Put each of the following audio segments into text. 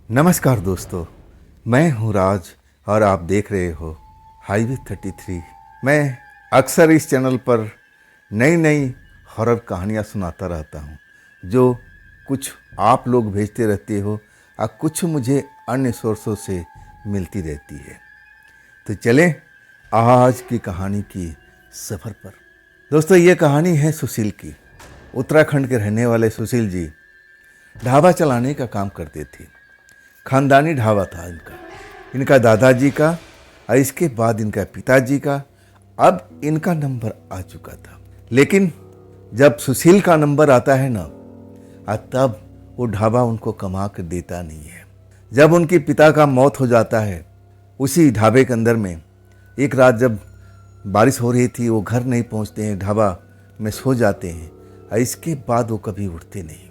नमस्कार दोस्तों, मैं हूं राज और आप देख रहे हो हाईवे 33। मैं अक्सर इस चैनल पर नई नई हॉरर कहानियां सुनाता रहता हूं, जो कुछ आप लोग भेजते रहते हो और कुछ मुझे अन्य सोर्सों से मिलती रहती है। तो चलें आज की कहानी की सफ़र पर। दोस्तों, ये कहानी है सुशील की। उत्तराखंड के रहने वाले सुशील जी ढाबा चलाने का काम करते थे। खानदानी ढाबा था इनका दादाजी का, और इसके बाद इनका पिताजी का। अब इनका नंबर आ चुका था, लेकिन जब सुशील का नंबर आता है ना, तब वो ढाबा उनको कमा कर देता नहीं है। जब उनके पिता का मौत हो जाता है, उसी ढाबे के अंदर में एक रात जब बारिश हो रही थी, वो घर नहीं पहुंचते हैं, ढाबा में सो जाते हैं, और इसके बाद वो कभी उठते नहीं।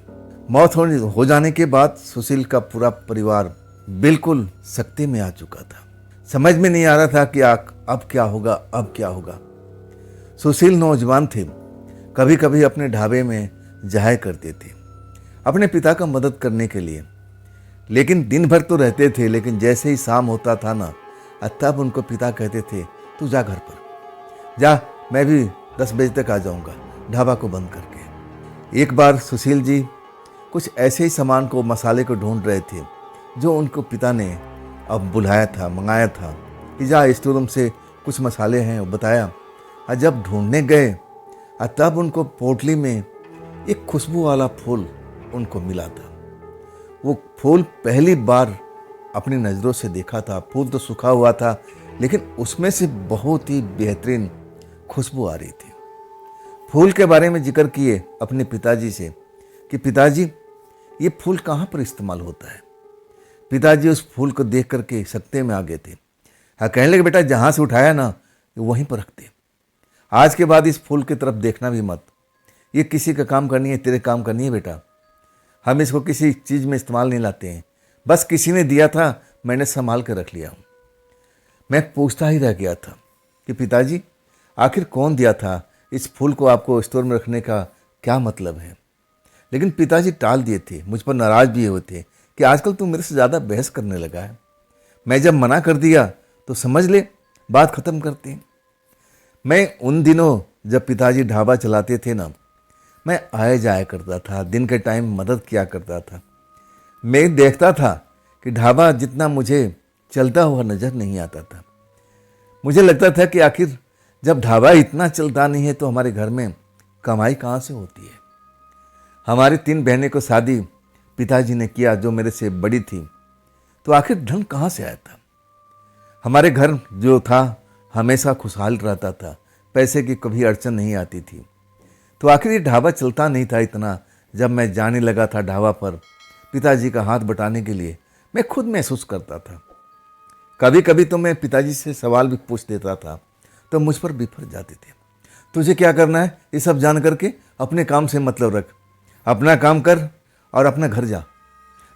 मौत हो जाने के बाद सुशील का पूरा परिवार बिल्कुल सकते में आ चुका था। समझ में नहीं आ रहा था कि अब क्या होगा, अब क्या होगा। सुशील नौजवान थे, कभी कभी अपने ढाबे में जाया करते थे अपने पिता का मदद करने के लिए। लेकिन दिन भर तो रहते थे, लेकिन जैसे ही शाम होता था ना, तब उनको पिता कहते थे, तू जा घर पर जा, मैं भी 10 बजे तक आ जाऊंगा ढाबा को बंद करके। एक बार सुशील जी कुछ ऐसे ही सामान को, मसाले को ढूंढ रहे थे, जो उनको पिता ने अब बुलाया था, मंगाया था कि जा स्टोर रूम से कुछ मसाले हैं, वो बताया। और जब ढूंढने गए, तब उनको पोटली में एक खुशबू वाला फूल उनको मिला था। वो फूल पहली बार अपनी नज़रों से देखा था। फूल तो सूखा हुआ था, लेकिन उसमें से बहुत ही बेहतरीन खुशबू आ रही थी। फूल के बारे में जिक्र किए अपने पिताजी से कि पिताजी, ये फूल कहाँ पर इस्तेमाल होता है। पिताजी उस फूल को देख करके सकते में आ गए थे। हाँ, कहने लगे, बेटा जहाँ से उठाया ना, वहीं पर रखते। आज के बाद इस फूल की तरफ देखना भी मत। ये किसी का काम करनी है, तेरे काम करनी है बेटा। हम इसको किसी चीज़ में इस्तेमाल नहीं लाते हैं, बस किसी ने दिया था, मैंने संभाल कर रख लिया। मैं पूछता ही रह गया था कि पिताजी, आखिर कौन दिया था इस फूल को आपको स्टोर में रखने का, क्या मतलब है। लेकिन पिताजी टाल दिए थे, मुझ पर नाराज भी हुए थे कि आजकल तू मेरे से ज़्यादा बहस करने लगा है। मैं जब मना कर दिया तो समझ ले, बात ख़त्म करते हैं। मैं उन दिनों जब पिताजी ढाबा चलाते थे ना, मैं आया जाया करता था, दिन के टाइम मदद किया करता था। मैं देखता था कि ढाबा जितना मुझे चलता हुआ नज़र नहीं आता था। मुझे लगता था कि आखिर जब ढाबा इतना चलता नहीं है, तो हमारे घर में कमाई कहाँ से होती है। हमारी 3 बहनें को शादी पिताजी ने किया, जो मेरे से बड़ी थी, तो आखिर धन कहाँ से आया था। हमारे घर जो था हमेशा खुशहाल रहता था, पैसे की कभी अड़चन नहीं आती थी। तो आखिर ये ढाबा चलता नहीं था इतना। जब मैं जाने लगा था ढाबा पर पिताजी का हाथ बटाने के लिए, मैं खुद महसूस करता था। कभी कभी तो मैं पिताजी से सवाल भी पूछ देता था, तो मुझ पर बिफर जाते थे। तुझे क्या करना है, ये सब जान करके अपने काम से मतलब रख, अपना काम कर और अपना घर जा,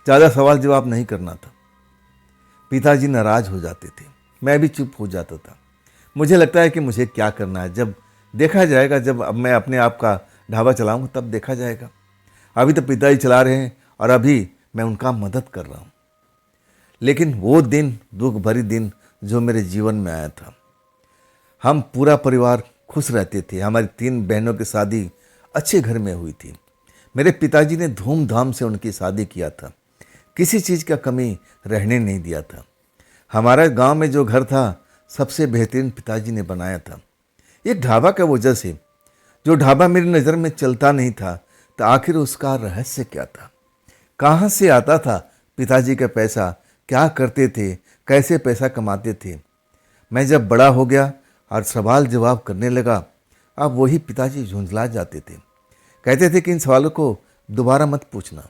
ज़्यादा सवाल जवाब नहीं करना था। पिताजी नाराज हो जाते थे, मैं भी चुप हो जाता था। मुझे लगता है कि मुझे क्या करना है, जब देखा जाएगा, जब अब मैं अपने आप का ढाबा चलाऊंगा तब देखा जाएगा। अभी तो पिताजी चला रहे हैं और अभी मैं उनका मदद कर रहा हूँ। लेकिन वो दिन दुख भरी दिन जो मेरे जीवन में आया था। हम पूरा परिवार खुश रहते थे। हमारी 3 बहनों की शादी अच्छे घर में हुई थी। मेरे पिताजी ने धूमधाम से उनकी शादी किया था, किसी चीज़ का कमी रहने नहीं दिया था। हमारा गांव में जो घर था, सबसे बेहतरीन पिताजी ने बनाया था। एक ढाबा की वजह से, जो ढाबा मेरी नज़र में चलता नहीं था, तो आखिर उसका रहस्य क्या था, कहाँ से आता था पिताजी का पैसा, क्या करते थे, कैसे पैसा कमाते थे। मैं जब बड़ा हो गया और सवाल जवाब करने लगा, अब वही पिताजी झुंझला जाते थे, कहते थे कि इन सवालों को दोबारा मत पूछना।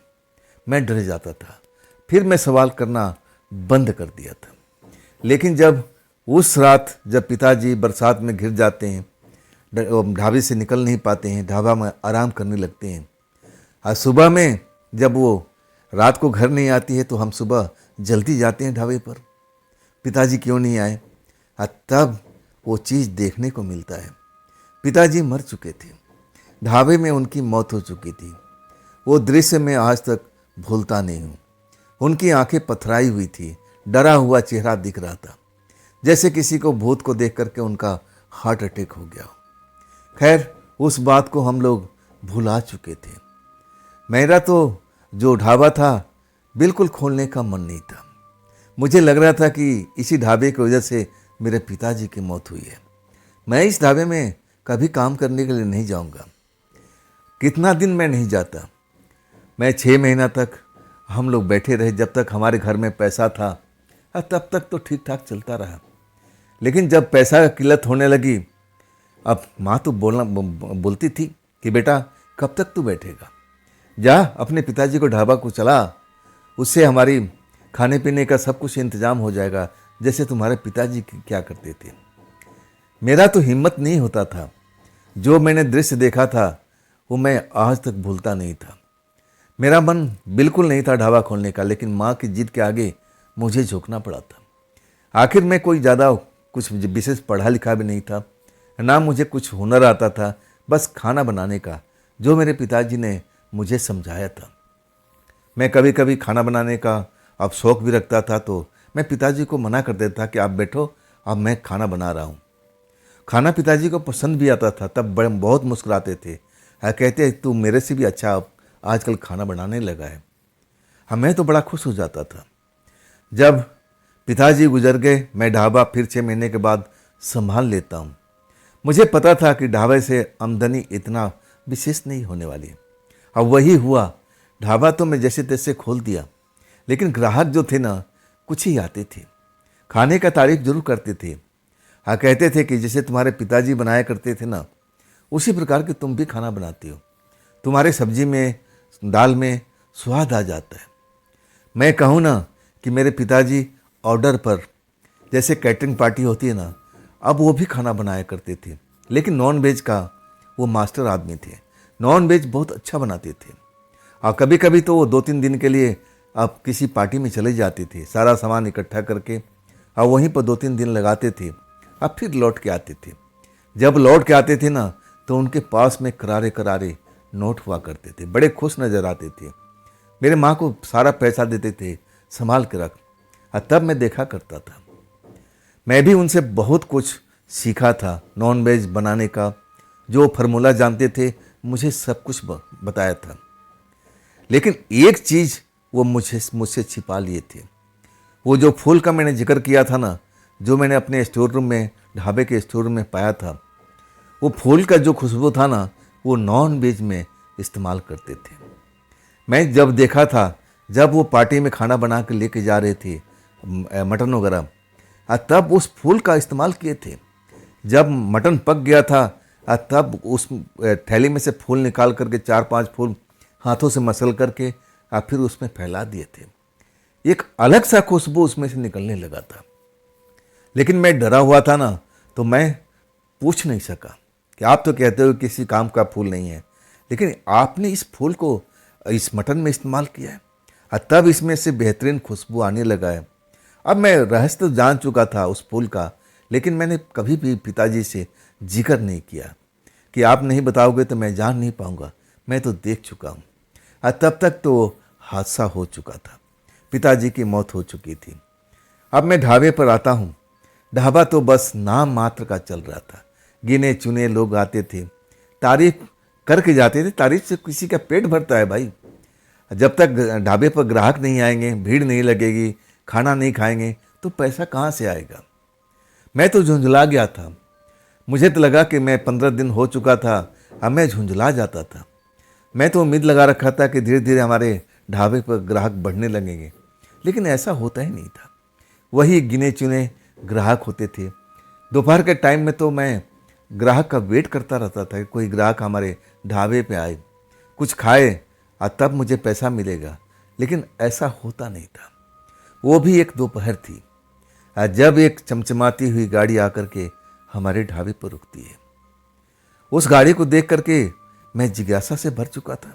मैं डर जाता था, फिर मैं सवाल करना बंद कर दिया था। लेकिन जब उस रात जब पिताजी बरसात में घिर जाते हैं, ढाबे से निकल नहीं पाते हैं, ढाबा में आराम करने लगते हैं, और सुबह में जब वो रात को घर नहीं आती है, तो हम सुबह जल्दी जाते हैं ढाबे पर, पिताजी क्यों नहीं आए। तब वो चीज़ देखने को मिलता है, पिताजी मर चुके थे, ढाबे में उनकी मौत हो चुकी थी। वो दृश्य मैं आज तक भूलता नहीं हूँ। उनकी आंखें पथराई हुई थी, डरा हुआ चेहरा दिख रहा था, जैसे किसी को भूत को देख करके उनका हार्ट अटैक हो गया हो। खैर, उस बात को हम लोग भुला चुके थे। मेरा तो जो ढाबा था बिल्कुल खोलने का मन नहीं था। मुझे लग रहा था कि इसी ढाबे की वजह से मेरे पिताजी की मौत हुई है। मैं इस ढाबे में कभी काम करने के लिए नहीं जाऊंगा। कितना दिन मैं नहीं जाता। मैं 6 महीना तक हम लोग बैठे रहे, जब तक हमारे घर में पैसा था तब तक तो ठीक ठाक चलता रहा। लेकिन जब पैसा की किल्लत होने लगी, अब माँ तो बोलती थी कि बेटा कब तक तू बैठेगा, जा अपने पिताजी को ढाबा को चला, उससे हमारी खाने पीने का सब कुछ इंतजाम हो जाएगा, जैसे तुम्हारे पिताजी क्या करते थे। मेरा तो हिम्मत नहीं होता था। जो मैंने दृश्य देखा था वो मैं आज तक भूलता नहीं था। मेरा मन बिल्कुल नहीं था ढाबा खोलने का, लेकिन माँ की जिद के आगे मुझे झुकना पड़ा था। आखिर मैं कोई ज़्यादा कुछ विशेष पढ़ा लिखा भी नहीं था, ना मुझे कुछ हुनर आता था, बस खाना बनाने का, जो मेरे पिताजी ने मुझे समझाया था। मैं कभी कभी खाना बनाने का अब शौक़ भी रखता था, तो मैं पिताजी को मना कर देता कि आप बैठो, अब मैं खाना बना रहा हूँ। खाना पिताजी को पसंद भी आता था, तब बड़े बहुत मुस्कुराते थे, कहते तू मेरे से भी अच्छा आजकल खाना बनाने लगा है। मैं तो बड़ा खुश हो जाता था। जब पिताजी गुजर गए, मैं ढाबा फिर 6 महीने के बाद संभाल लेता हूँ। मुझे पता था कि ढाबे से आमदनी इतना विशेष नहीं होने वाली। अब वही हुआ, ढाबा तो मैं जैसे तैसे खोल दिया, लेकिन ग्राहक जो थे ना, कुछ ही आते थे, खाने का तारीफ जरूर करते थे। कहते थे कि जैसे तुम्हारे पिताजी बनाया करते थे ना, उसी प्रकार के तुम भी खाना बनाती हो, तुम्हारे सब्जी में दाल में स्वाद आ जाता है। मैं कहूँ ना कि मेरे पिताजी ऑर्डर पर, जैसे कैटरिंग पार्टी होती है ना, अब वो भी खाना बनाया करते थे, लेकिन नॉन वेज का वो मास्टर आदमी थे। नॉन वेज बहुत अच्छा बनाते थे। और कभी कभी तो वो 2-3 दिन के लिए अब किसी पार्टी में चले जाते थे, सारा सामान इकट्ठा करके, और वहीं पर 2-3 दिन लगाते थे, अब फिर लौट के आते थे। जब लौट के आते थे ना, तो उनके पास में करारे करारे नोट हुआ करते थे, बड़े खुश नज़र आते थे। मेरे माँ को सारा पैसा देते थे, संभाल के रख। और तब मैं देखा करता था। मैं भी उनसे बहुत कुछ सीखा था नॉन वेज बनाने का। जो फार्मूला जानते थे, मुझे सब कुछ बताया था। लेकिन एक चीज़ वो मुझसे छिपा लिए थे। वो जो फूल का मैंने जिक्र किया था ना, जो मैंने अपने स्टोर रूम में, ढाबे के स्टोर रूम में पाया था, वो फूल का जो खुशबू था ना, वो नॉन वेज में इस्तेमाल करते थे। मैं जब देखा था, जब वो पार्टी में खाना बना के लेके जा रहे थे, मटन वगैरह, तब उस फूल का इस्तेमाल किए थे। जब मटन पक गया था, तब उस थैली में से फूल निकाल करके 4-5 फूल हाथों से मसल करके फिर उसमें फैला दिए थे। एक अलग सा खुशबू उसमें से निकलने लगा था। लेकिन मैं डरा हुआ था ना, तो मैं पूछ नहीं सका कि आप तो कहते हो किसी काम का फूल नहीं है, लेकिन आपने इस फूल को इस मटन में इस्तेमाल किया है, और तब इसमें से बेहतरीन खुशबू आने लगा है। अब मैं रहस्य तो जान चुका था उस फूल का, लेकिन मैंने कभी भी पिताजी से जिक्र नहीं किया कि आप नहीं बताओगे तो मैं जान नहीं पाऊंगा, मैं तो देख चुका हूँ। और तब तक तो हादसा हो चुका था, पिताजी की मौत हो चुकी थी। अब मैं ढाबे पर आता हूँ। ढाबा तो बस नाम मात्र का चल रहा था। गिने चुने लोग आते थे, तारीफ करके जाते थे। तारीफ से किसी का पेट भरता है भाई। जब तक ढाबे पर ग्राहक नहीं आएंगे, भीड़ नहीं लगेगी, खाना नहीं खाएंगे, तो पैसा कहाँ से आएगा। मैं तो झुंझला गया था। मुझे तो लगा कि मैं 15 दिन हो चुका था, अब मैं झुंझला जाता था। मैं तो उम्मीद लगा रखा था कि धीरे धीरे हमारे ढाबे पर ग्राहक बढ़ने लगेंगे, लेकिन ऐसा होता ही नहीं था। वही गिने चुने ग्राहक होते थे। दोपहर के टाइम में तो मैं ग्राहक का वेट करता रहता था कि कोई ग्राहक हमारे ढाबे पे आए, कुछ खाए, और तब मुझे पैसा मिलेगा। लेकिन ऐसा होता नहीं था। वो भी एक दोपहर थी, जब एक चमचमाती हुई गाड़ी आकर के हमारे ढाबे पर रुकती है। उस गाड़ी को देख करके मैं जिज्ञासा से भर चुका था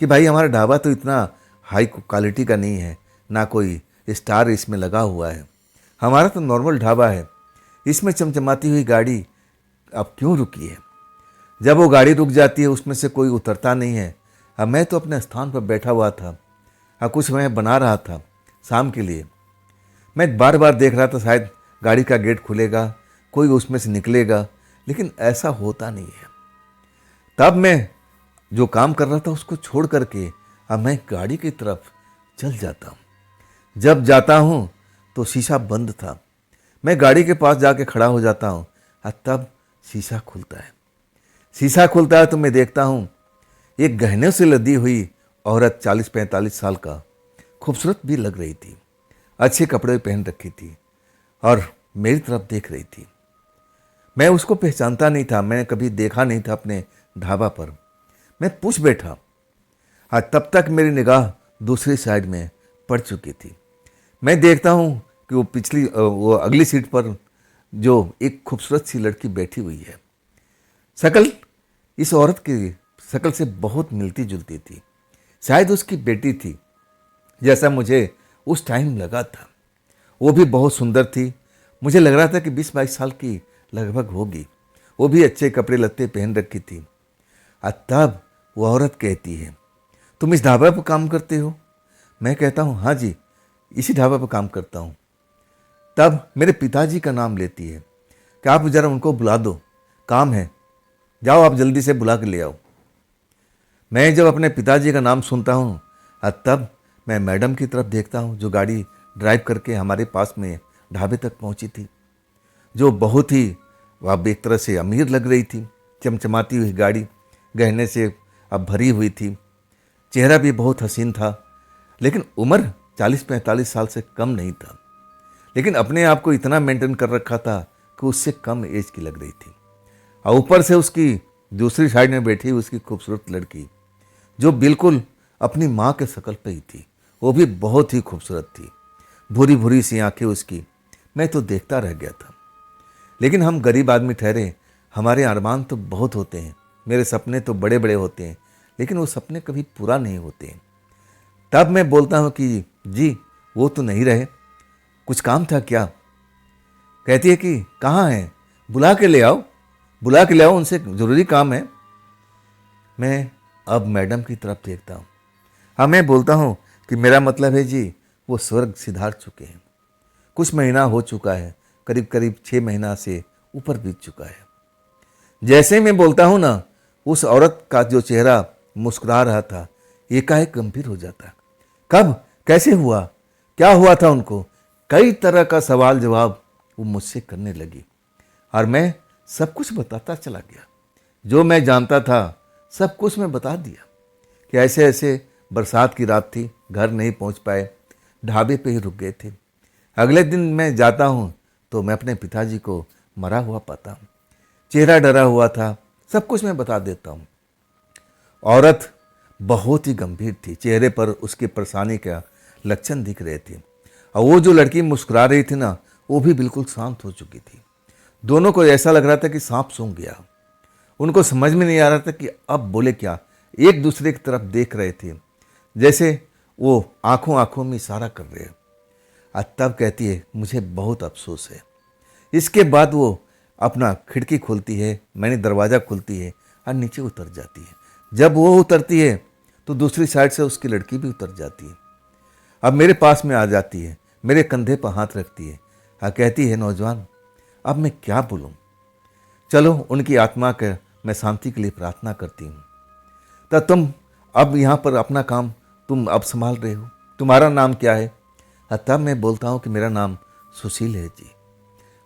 कि भाई हमारा ढाबा तो इतना हाई क्वालिटी का नहीं है, ना कोई स्टार इसमें लगा हुआ है, हमारा तो नॉर्मल ढाबा है, इसमें चमचमाती हुई गाड़ी अब क्यों रुकी है। जब वो गाड़ी रुक जाती है, उसमें से कोई उतरता नहीं है। अब मैं तो अपने स्थान पर बैठा हुआ था, कुछ मैं बना रहा था। शाम के लिए। मैं बार बार देख रहा था शायद गाड़ी का गेट खुलेगा, कोई उसमें से निकलेगा, लेकिन ऐसा होता नहीं है। तब मैं जो काम कर रहा था उसको छोड़ करके अब मैं गाड़ी की तरफ चल जाता हूँ। जब जाता हूँ तो शीशा बंद था। मैं गाड़ी के पास जाके खड़ा हो जाता हूँ और तब शीशा खुलता है। शीशा खुलता है तो मैं देखता हूँ एक गहनों से लदी हुई औरत 40-45 साल का, खूबसूरत भी लग रही थी, अच्छे कपड़े पहन रखी थी और मेरी तरफ देख रही थी। मैं उसको पहचानता नहीं था, मैंने कभी देखा नहीं था अपने ढाबा पर। मैं पूछ बैठा और तब तक मेरी निगाह दूसरी साइड में पड़ चुकी थी। मैं देखता हूँ कि वो अगली सीट पर जो एक खूबसूरत सी लड़की बैठी हुई है। शक्ल इस औरत की शक्ल से बहुत मिलती जुलती थी, शायद उसकी बेटी थी जैसा मुझे उस टाइम लगा था। वो भी बहुत सुंदर थी, मुझे लग रहा था कि 20-22 साल की लगभग होगी। वो भी अच्छे कपड़े लत्ते पहन रखी थी। और तब वो औरत कहती है, तुम इस ढाबा पर काम करते हो? मैं कहता हूँ, हाँ जी, इसी ढाबा पर काम करता हूँ। तब मेरे पिताजी का नाम लेती है कि आप ज़रा उनको बुला दो, काम है, जाओ आप जल्दी से बुला के ले आओ। मैं जब अपने पिताजी का नाम सुनता हूँ तब मैं मैडम की तरफ देखता हूँ जो गाड़ी ड्राइव करके हमारे पास में ढाबे तक पहुँची थी, जो बहुत ही वह एक तरह से अमीर लग रही थी। चमचमाती हुई गाड़ी गहने से अब भरी हुई थी, चेहरा भी बहुत हसीन था, लेकिन उम्र 40-45 साल से कम नहीं था, लेकिन अपने आप को इतना मेंटेन कर रखा था कि उससे कम एज की लग रही थी। और ऊपर से उसकी दूसरी साइड में बैठी उसकी खूबसूरत लड़की जो बिल्कुल अपनी माँ के शक्ल पे ही थी, वो भी बहुत ही खूबसूरत थी, भूरी भूरी सी आंखें उसकी। मैं तो देखता रह गया था। लेकिन हम गरीब आदमी ठहरे, हमारे अरमान तो बहुत होते हैं, मेरे सपने तो बड़े बड़े होते हैं, लेकिन वो सपने कभी पूरा नहीं होते हैं। तब मैं बोलता हूँ कि जी वो तो नहीं रहे, कुछ काम था क्या? कहती है कि कहाँ हैं, बुला के ले आओ, बुला के ले आओ, उनसे ज़रूरी काम है। मैं अब मैडम की तरफ देखता हूँ। हाँ, मैं बोलता हूँ कि मेरा मतलब है जी वो स्वर्ग सिधार चुके हैं, कुछ महीना हो चुका है, करीब करीब 6 महीना से ऊपर बीत चुका है। जैसे ही मैं बोलता हूँ ना, उस औरत का जो चेहरा मुस्कुरा रहा था एकाएक गंभीर हो जाता। कब, कैसे हुआ, क्या हुआ था उनको, कई तरह का सवाल जवाब वो मुझसे करने लगी और मैं सब कुछ बताता चला गया। जो मैं जानता था सब कुछ मैं बता दिया कि ऐसे ऐसे बरसात की रात थी, घर नहीं पहुंच पाए, ढाबे पे ही रुक गए थे। अगले दिन मैं जाता हूं तो मैं अपने पिताजी को मरा हुआ पाता हूं, चेहरा डरा हुआ था, सब कुछ मैं बता देता हूं। औरत बहुत ही गंभीर थी, चेहरे पर उसकी परेशानी का लक्षण दिख रहे थे और वो जो लड़की मुस्कुरा रही थी ना, वो भी बिल्कुल शांत हो चुकी थी। दोनों को ऐसा लग रहा था कि सांप सूंघ गया। उनको समझ में नहीं आ रहा था कि अब बोले क्या। एक दूसरे की तरफ देख रहे थे जैसे वो आंखों आंखों में इशारा कर रहे हैं। और तब कहती है, मुझे बहुत अफसोस है। इसके बाद वो अपना खिड़की खोलती है, मैंने दरवाज़ा खुलती है और नीचे उतर जाती है। जब वो उतरती है तो दूसरी साइड से उसकी लड़की भी उतर जाती है। अब मेरे पास में आ जाती है, मेरे कंधे पर हाथ रखती है और कहती है, नौजवान अब मैं क्या बोलूँ, चलो उनकी आत्मा का मैं शांति के लिए प्रार्थना करती हूँ। तो तुम अब यहाँ पर अपना काम तुम अब संभाल रहे हो, तुम्हारा नाम क्या है? तब मैं बोलता हूँ कि मेरा नाम सुशील है जी।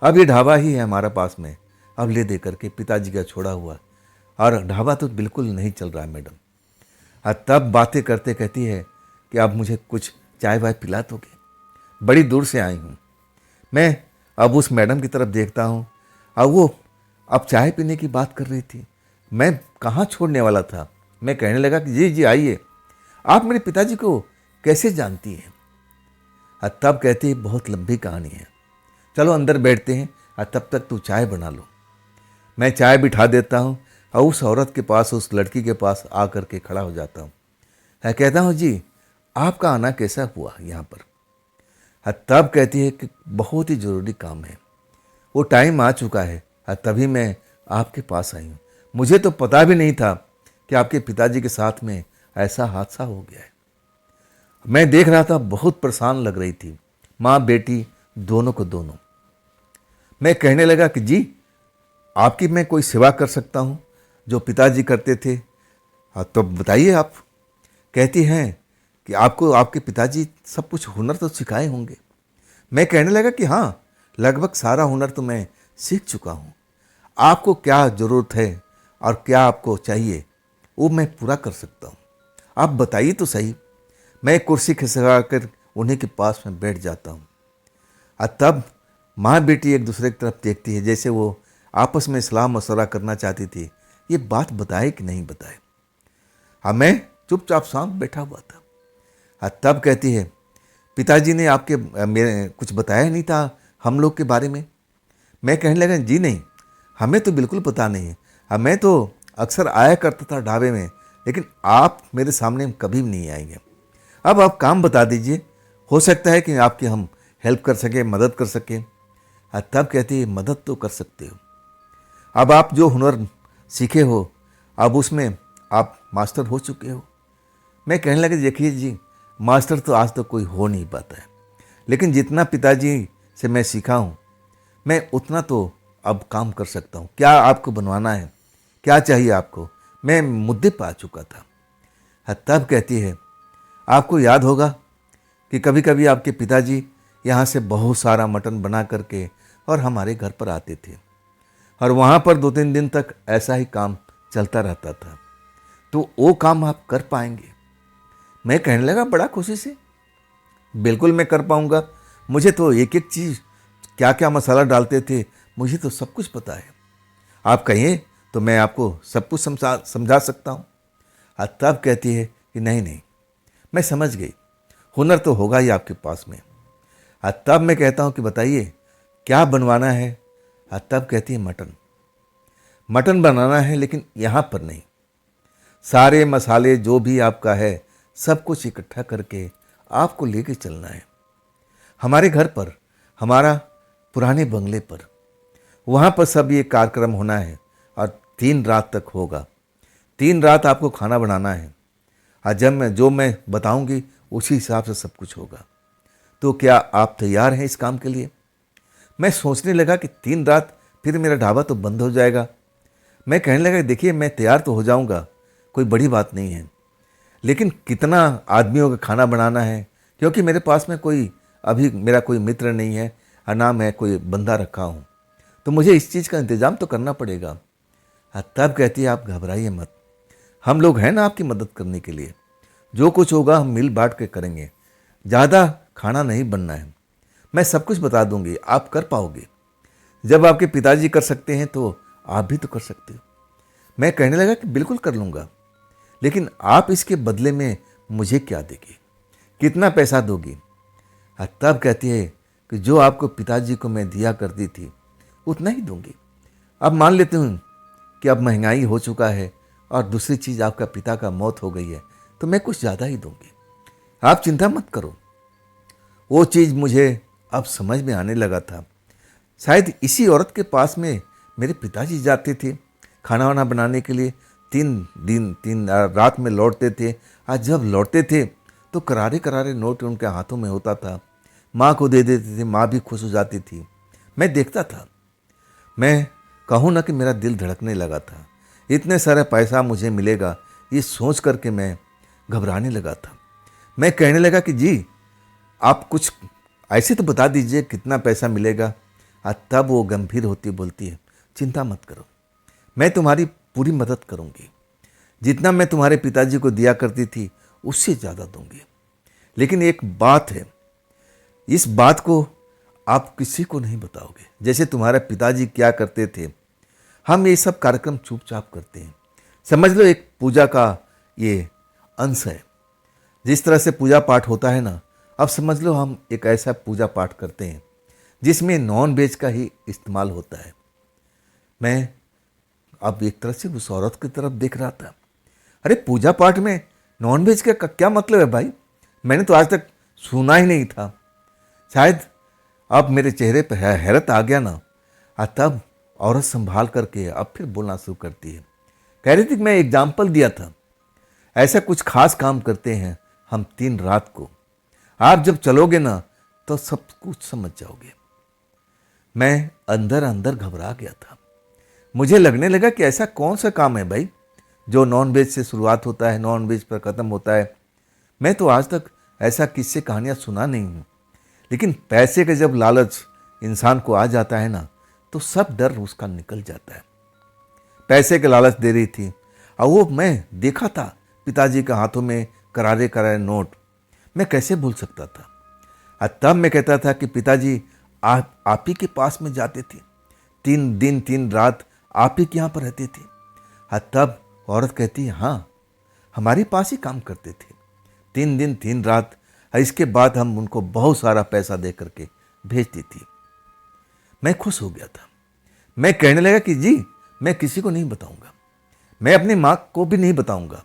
अब ये ढाबा ही है हमारा पास में, अब ले दे करके पिताजी का छोड़ा हुआ, और ढाबा तो बिल्कुल नहीं चल रहा है मैडम। तब बातें करते कहती है कि अब मुझे कुछ चाय वाय पिला दोगे, बड़ी दूर से आई हूँ। मैं अब उस मैडम की तरफ देखता हूँ और वो अब चाय पीने की बात कर रही थी। मैं कहाँ छोड़ने वाला था, मैं कहने लगा कि जी जी आइए, आप मेरे पिताजी को कैसे जानती हैं? तब कहती है, बहुत लंबी कहानी है, चलो अंदर बैठते हैं और तब तक तू चाय बना लो। मैं चाय बिठा देता हूँ और उस औरत के पास, उस लड़की के पास आ कर के खड़ा हो जाता हूँ। कहता हूँ, जी आपका आना कैसा हुआ यहाँ पर? तब कहती है कि बहुत ही ज़रूरी काम है, वो टाइम आ चुका है तभी मैं आपके पास आई हूँ। मुझे तो पता भी नहीं था कि आपके पिताजी के साथ में ऐसा हादसा हो गया है। मैं देख रहा था, बहुत परेशान लग रही थी, माँ बेटी दोनों को दोनों। मैं कहने लगा कि जी, आपकी मैं कोई सेवा कर सकता हूँ जो पिताजी करते थे? हाँ, तो बताइए आप। कहती हैं कि आपको आपके पिताजी सब कुछ हुनर तो सिखाए होंगे। मैं कहने लगा कि हाँ, लगभग सारा हुनर तो मैं सीख चुका हूँ। आपको क्या ज़रूरत है और क्या आपको चाहिए, वो मैं पूरा कर सकता हूँ। आप बताइए तो सही। मैं कुर्सी खिसका कर उन्हीं के पास में बैठ जाता हूँ। और तब माँ बेटी एक दूसरे की तरफ देखती है, जैसे वो आपस में सलाह मशवरा करना चाहती थी, ये बात बताए कि नहीं बताए। हाँ, मैं चुपचाप शांत बैठा हुआ था। और तब कहती है, पिताजी ने आपके मेरे कुछ बताया नहीं था हम लोग के बारे में? मैं कहने लगा, जी नहीं, हमें तो बिल्कुल पता नहीं है। मैं तो अक्सर आया करता था ढाबे में, लेकिन आप मेरे सामने कभी भी नहीं आएंगे। अब आप काम बता दीजिए, हो सकता है कि आपकी हम हेल्प कर सकें, मदद कर सकें। तब कहती है, मदद तो कर सकते हो। अब आप जो हुनर सीखे हो, अब उसमें आप मास्टर हो चुके हो। मैं कहने लगा, देखिए जी, मास्टर तो आज तक कोई हो नहीं पाता है, लेकिन जितना पिताजी से मैं सीखा हूँ, मैं उतना तो अब काम कर सकता हूँ। क्या आपको बनवाना है, क्या चाहिए आपको? मैं मुद्दे पे आ चुका था। तब कहती है, आपको याद होगा कि कभी कभी आपके पिताजी यहाँ से बहुत सारा मटन बना करके और हमारे घर पर आते थे, और वहाँ पर 2-3 दिन तक ऐसा ही काम चलता रहता था। तो वो काम आप कर पाएंगे? मैं कहने लगा बड़ा खुशी से, बिल्कुल मैं कर पाऊंगा। मुझे तो एक एक चीज़, क्या क्या मसाला डालते थे, मुझे तो सब कुछ पता है। आप कहिए तो मैं आपको सब कुछ समझा सकता हूँ। तब कहती है कि नहीं नहीं, मैं समझ गई, हुनर तो होगा ही आपके पास में। तब मैं कहता हूँ कि बताइए क्या बनवाना है? तब कहती है, मटन। मटन बनाना है, लेकिन यहाँ पर नहीं, सारे मसाले जो भी आपका है सब कुछ इकट्ठा करके आपको लेके चलना है हमारे घर पर, हमारा पुराने बंगले पर। वहाँ पर सब ये कार्यक्रम होना है और 3 रात तक होगा। 3 रात आपको खाना बनाना है, और जब मैं बताऊंगी उसी हिसाब से सब कुछ होगा। तो क्या आप तैयार हैं इस काम के लिए? मैं सोचने लगा कि 3 रात फिर मेरा ढाबा तो बंद हो जाएगा। मैं कहने लगा, देखिए मैं तैयार तो हो जाऊंगा, कोई बड़ी बात नहीं है, लेकिन कितना आदमियों का खाना बनाना है, क्योंकि मेरे पास में कोई अभी मेरा कोई मित्र नहीं है और ना मैं कोई बंदा रखा हूँ, तो मुझे इस चीज़ का इंतज़ाम तो करना पड़ेगा। तब कहती है, आप घबराइए मत, हम लोग हैं ना आपकी मदद करने के लिए। जो कुछ होगा हम मिल बांट के करेंगे, ज़्यादा खाना नहीं बनना है। मैं सब कुछ बता दूंगी, आप कर पाओगे। जब आपके पिताजी कर सकते हैं तो आप भी तो कर सकते हो। मैं कहने लगा कि बिल्कुल कर लूँगा, लेकिन आप इसके बदले में मुझे क्या देगी, कितना पैसा दोगी? तब कहती है कि जो आपको पिताजी को मैं दिया करती थी उतना ही दूंगी। अब मान लेती हूँ कि अब महंगाई हो चुका है और दूसरी चीज़ आपका पिता का मौत हो गई है, तो मैं कुछ ज़्यादा ही दूंगी। आप चिंता मत करो। वो चीज़ मुझे अब समझ में आने लगा था। शायद इसी औरत के पास में मेरे पिताजी जाते थे खाना वाना बनाने के लिए। 3 रात में लौटते थे। आज जब लौटते थे तो करारे करारे नोट उनके हाथों में होता था, माँ को दे देते थे, माँ भी खुश हो जाती थी। मैं देखता था, मैं कहूँ ना कि मेरा दिल धड़कने लगा था। इतने सारा पैसा मुझे मिलेगा ये सोच करके मैं घबराने लगा था। मैं कहने लगा कि जी, आप कुछ ऐसे तो बता दीजिए कितना पैसा मिलेगा। तब वो गंभीर होती बोलती है, चिंता मत करो, मैं तुम्हारी पूरी मदद करूंगी। जितना मैं तुम्हारे पिताजी को दिया करती थी उससे ज़्यादा दूंगी। लेकिन एक बात है, इस बात को आप किसी को नहीं बताओगे। जैसे तुम्हारे पिताजी क्या करते थे, हम ये सब कार्यक्रम चुपचाप करते हैं। समझ लो एक पूजा का ये अंश है। जिस तरह से पूजा पाठ होता है ना, अब समझ लो हम एक ऐसा पूजा पाठ करते हैं जिसमें नॉन वेज का ही इस्तेमाल होता है। मैं अब एक तरह से उस औरत की तरफ देख रहा था। अरे पूजा पाठ में नॉन वेज का क्या मतलब है भाई? मैंने तो आज तक सुना ही नहीं था। शायद अब मेरे चेहरे पर हैरत आ गया ना। तब औरत संभाल करके अब फिर बोलना शुरू करती है। कह रही थी कि मैं एग्जाम्पल दिया था, ऐसा कुछ खास काम करते हैं हम 3 रात को। आप जब चलोगे ना तो सब कुछ समझ जाओगे। मैं अंदर अंदर घबरा गया था। मुझे लगने लगा कि ऐसा कौन सा काम है भाई जो नॉन वेज से शुरुआत होता है, नॉन वेज पर ख़त्म होता है। मैं तो आज तक ऐसा किस्से कहानियाँ सुना नहीं हूँ। लेकिन पैसे का जब लालच इंसान को आ जाता है ना तो सब डर उसका निकल जाता है। पैसे के लालच दे रही थी और वो मैं देखा था पिताजी के हाथों में करारे करारे नोट। मैं कैसे भूल सकता था। और तब मैं कहता था कि पिताजी आप ही के पास में जाते थे, 3 दिन 3 रात आप ही के यहाँ पर रहते थे। और तब औरत कहती है हाँ, हमारे पास ही काम करते थे 3 दिन 3 रात। और इसके बाद हम उनको बहुत सारा पैसा दे करके भेजती थी। मैं खुश हो गया था। मैं कहने लगा कि जी मैं किसी को नहीं बताऊंगा, मैं अपनी माँ को भी नहीं बताऊंगा।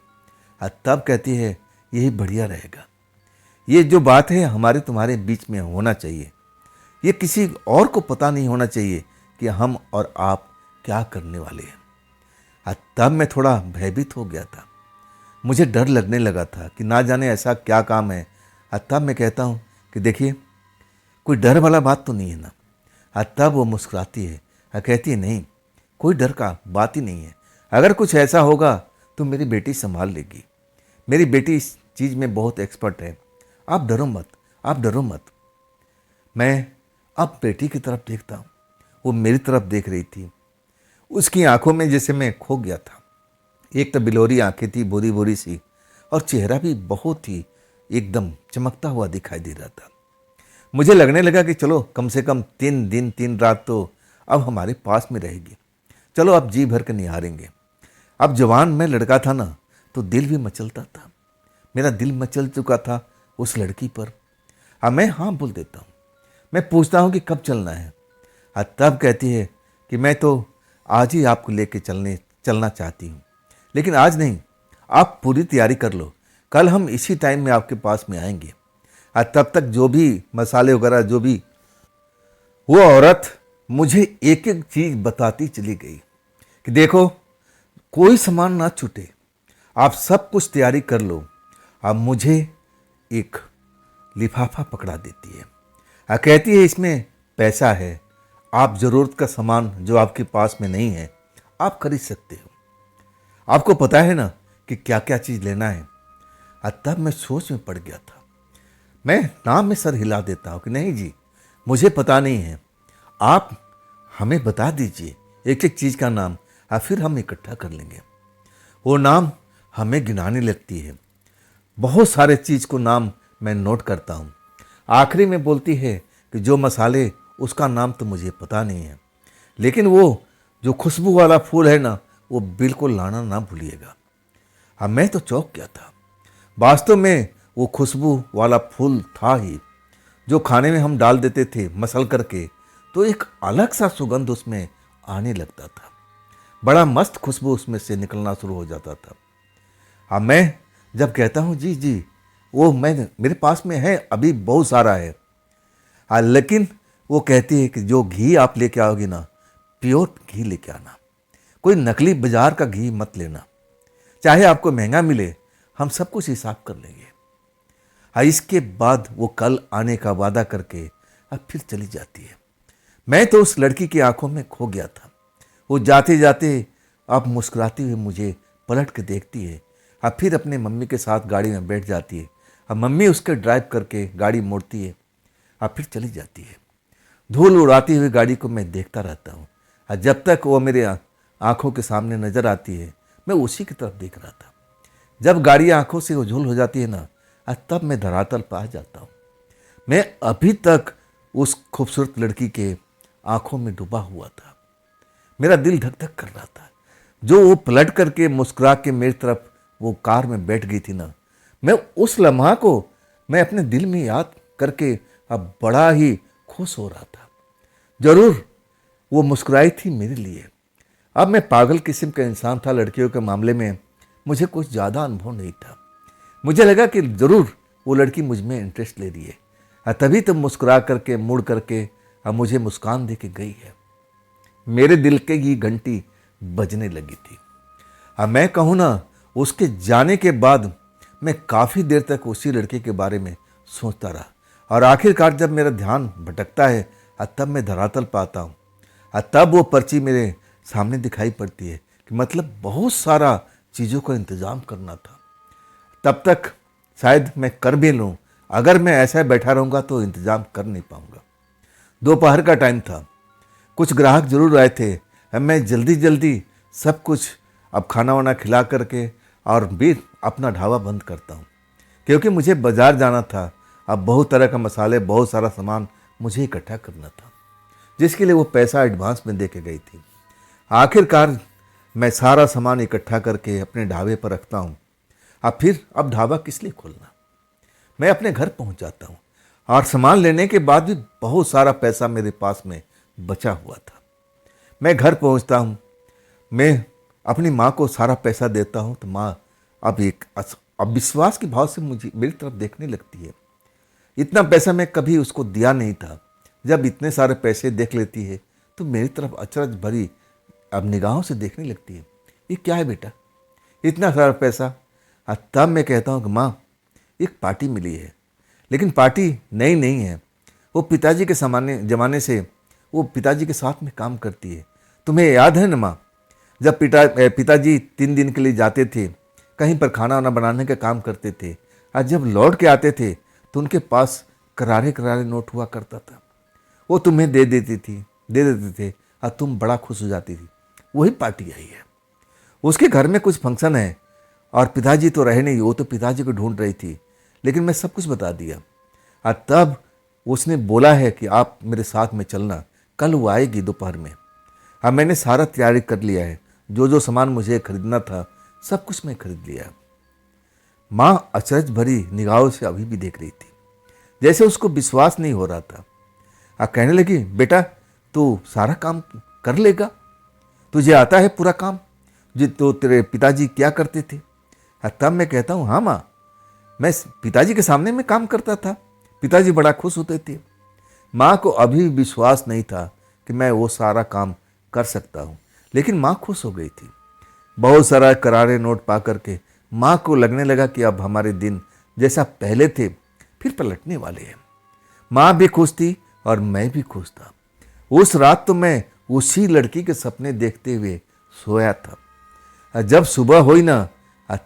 और तब कहती है यही बढ़िया रहेगा, ये जो बात है हमारे तुम्हारे बीच में होना चाहिए, ये किसी और को पता नहीं होना चाहिए कि हम और आप क्या करने वाले हैं। और तब मैं थोड़ा भयभीत हो गया था। मुझे डर लगने लगा था कि ना जाने ऐसा क्या काम है। और तब मैं कहता हूँ कि देखिए कोई डर वाला बात तो नहीं है ना। और तब वो मुस्कुराती है और कहती है नहीं, कोई डर का बात ही नहीं है। अगर कुछ ऐसा होगा तो मेरी बेटी संभाल लेगी। मेरी बेटी इस चीज़ में बहुत एक्सपर्ट है, आप डरो मत, आप डरो मत। मैं अब बेटी की तरफ देखता हूँ, वो मेरी तरफ देख रही थी। उसकी आंखों में जैसे मैं खो गया था। एक तो बिलोरी आंखें थी, बोरी बोरी सी, और चेहरा भी बहुत ही एकदम चमकता हुआ दिखाई दे रहा था। मुझे लगने लगा कि चलो कम से कम 3 दिन 3 रात तो अब हमारे पास में रहेगी। चलो अब जी भर के निहारेंगे। अब जवान मैं लड़का था ना तो दिल भी मचलता था। मेरा दिल मचल चुका था उस लड़की पर। अब मैं हाँ बोल देता हूँ। मैं पूछता हूँ कि कब चलना है। और तब कहती है कि मैं तो आज ही आपको लेके चलना चाहती हूँ, लेकिन आज नहीं, आप पूरी तैयारी कर लो, कल हम इसी टाइम में आपके पास में आएंगे। और तब तक जो भी मसाले वगैरह जो भी, वो औरत मुझे एक एक चीज़ बताती चली गई कि देखो कोई सामान ना छूटे, आप सब कुछ तैयारी कर लो। अब मुझे एक लिफाफा पकड़ा देती है और कहती है इसमें पैसा है, आप ज़रूरत का सामान जो आपके पास में नहीं है आप खरीद सकते हो। आपको पता है ना कि क्या क्या चीज़ लेना है। और तब मैं सोच में पड़ गया था। मैं नाम में सर हिला देता हूँ कि नहीं जी, मुझे पता नहीं है, आप हमें बता दीजिए एक एक चीज़ का नाम और फिर हम इकट्ठा कर लेंगे। वो नाम हमें गिनाने लगती है। बहुत सारे चीज़ को नाम मैं नोट करता हूँ। आखिरी में बोलती है कि जो मसाले उसका नाम तो मुझे पता नहीं है, लेकिन वो जो खुशबू वाला फूल है ना वो बिल्कुल लाना ना भूलिएगा। अब मैं तो चौंक गया था। वास्तव में वो खुशबू वाला फूल था ही, जो खाने में हम डाल देते थे मसल करके, तो एक अलग सा सुगंध उसमें आने लगता था। बड़ा मस्त खुशबू उसमें से निकलना शुरू हो जाता था। अब मैं जब कहता हूँ जी जी वो मेरे पास में है, अभी बहुत सारा है। लेकिन वो कहती है कि जो घी आप लेके आओगे ना, प्योर घी लेके आना, कोई नकली बाजार का घी मत लेना, चाहे आपको महंगा मिले, हम सब कुछ हिसाब कर लेंगे। इसके बाद वो कल आने का वादा करके अब फिर चली जाती है। मैं तो उस लड़की की आंखों में खो गया था। वो जाते जाते अब मुस्कुराती हुई मुझे पलट के देखती है, अब फिर अपने मम्मी के साथ गाड़ी में बैठ जाती है। अब मम्मी उसके ड्राइव करके गाड़ी मोड़ती है, अब फिर चली जाती है। धूल उड़ाती हुई गाड़ी को मैं देखता रहता हूँ और जब तक वो मेरे आंखों के सामने नजर आती है मैं उसी की तरफ देख रहा था। जब गाड़ी आंखों से उझल हो जाती है ना, तब मैं धरातल पर आ जाता हूँ। मैं अभी तक उस खूबसूरत लड़की के आंखों में डूबा हुआ था। मेरा दिल धक धक कर रहा था। जो वो पलट करके मुस्कुरा के मेरी तरफ वो कार में बैठ गई थी ना, मैं उस लम्हा को मैं अपने दिल में याद करके अब बड़ा ही खुश हो रहा था। जरूर वो मुस्कुराई थी मेरे लिए। अब मैं पागल किस्म का इंसान था। लड़कियों के मामले में मुझे कुछ ज़्यादा अनुभव नहीं था। मुझे लगा कि ज़रूर वो लड़की मुझ में इंटरेस्ट ले रही है, तभी तो मुस्कुरा करके मुड़ करके अब मुझे मुस्कान दे के गई है। मेरे दिल के ही घंटी बजने लगी थी। अब मैं कहूँ ना, उसके जाने के बाद मैं काफ़ी देर तक उसी लड़के के बारे में सोचता रहा और आखिरकार जब मेरा ध्यान भटकता है तब मैं धरातल पाता हूँ तब वो पर्ची मेरे सामने दिखाई पड़ती है कि मतलब बहुत सारा चीज़ों का इंतज़ाम करना था। तब तक शायद मैं कर भी लूँ, अगर मैं ऐसा बैठा रहूँगा तो इंतज़ाम कर नहीं पाऊँगा। दोपहर का टाइम था, कुछ ग्राहक जरूर आए थे। अब मैं जल्दी जल्दी सब कुछ अब खाना वाना खिला करके और भी अपना ढाबा बंद करता हूँ, क्योंकि मुझे बाज़ार जाना था। अब बहुत तरह का मसाले, बहुत सारा सामान मुझे इकट्ठा करना था, जिसके लिए वो पैसा एडवांस में दे के गई थी। आखिरकार मैं सारा सामान इकट्ठा करके अपने ढाबे पर रखता हूँ। अब ढाबा किस लिए खोलना। मैं अपने घर पहुँच जाता हूँ और सामान लेने के बाद भी बहुत सारा पैसा मेरे पास में बचा हुआ था। मैं घर पहुँचता हूँ, मैं अपनी माँ को सारा पैसा देता हूँ तो माँ अब विश्वास के भाव से मुझे मेरी तरफ देखने लगती है। इतना पैसा मैं कभी उसको दिया नहीं था। जब इतने सारे पैसे देख लेती है तो मेरी तरफ अचरज भरी अब निगाहों से देखने लगती है। ये क्या है बेटा, इतना सारा पैसा। तब मैं कहता हूँ कि माँ, एक पार्टी मिली है, लेकिन पार्टी नई नहीं है। वो पिताजी के ज़माने से वो पिताजी के साथ में काम करती है। तुम्हें याद है ना माँ, जब पिताजी 3 दिन के लिए जाते थे, कहीं पर खाना वाना बनाने का काम करते थे, और जब लौट के आते थे तो उनके पास करारे करारे नोट हुआ करता था। वो तुम्हें दे देते थे और तुम बड़ा खुश हो जाती थी। वही पार्टी आई है। उसके घर में कुछ फंक्शन है और पिताजी तो रहे नहीं, वो तो पिताजी को ढूंढ रही थी, लेकिन मैं सब कुछ बता दिया। और तब उसने बोला है कि आप मेरे साथ में चलना, कल वो आएगी दोपहर में। अब मैंने सारा तैयारी कर लिया है, जो जो सामान मुझे खरीदना था सब कुछ मैं खरीद लिया। माँ अचरज भरी निगाहों से अभी भी देख रही थी, जैसे उसको विश्वास नहीं हो रहा था। कहने लगी, बेटा तू सारा काम कर लेगा, तुझे आता है पूरा काम, जो तो तेरे पिताजी क्या करते थे। तब मैं कहता हूँ, हाँ माँ, मैं पिताजी के सामने में काम करता था, पिताजी बड़ा खुश होते थे। माँ को अभी विश्वास नहीं था कि मैं वो सारा काम कर सकता हूँ, लेकिन माँ खुश हो गई थी। बहुत सारा करारे नोट पा करके माँ को लगने लगा कि अब हमारे दिन जैसा पहले थे फिर पलटने वाले हैं। माँ भी खुश थी और मैं भी खुश था। उस रात तो मैं उसी लड़की के सपने देखते हुए सोया था। जब सुबह हुई ना,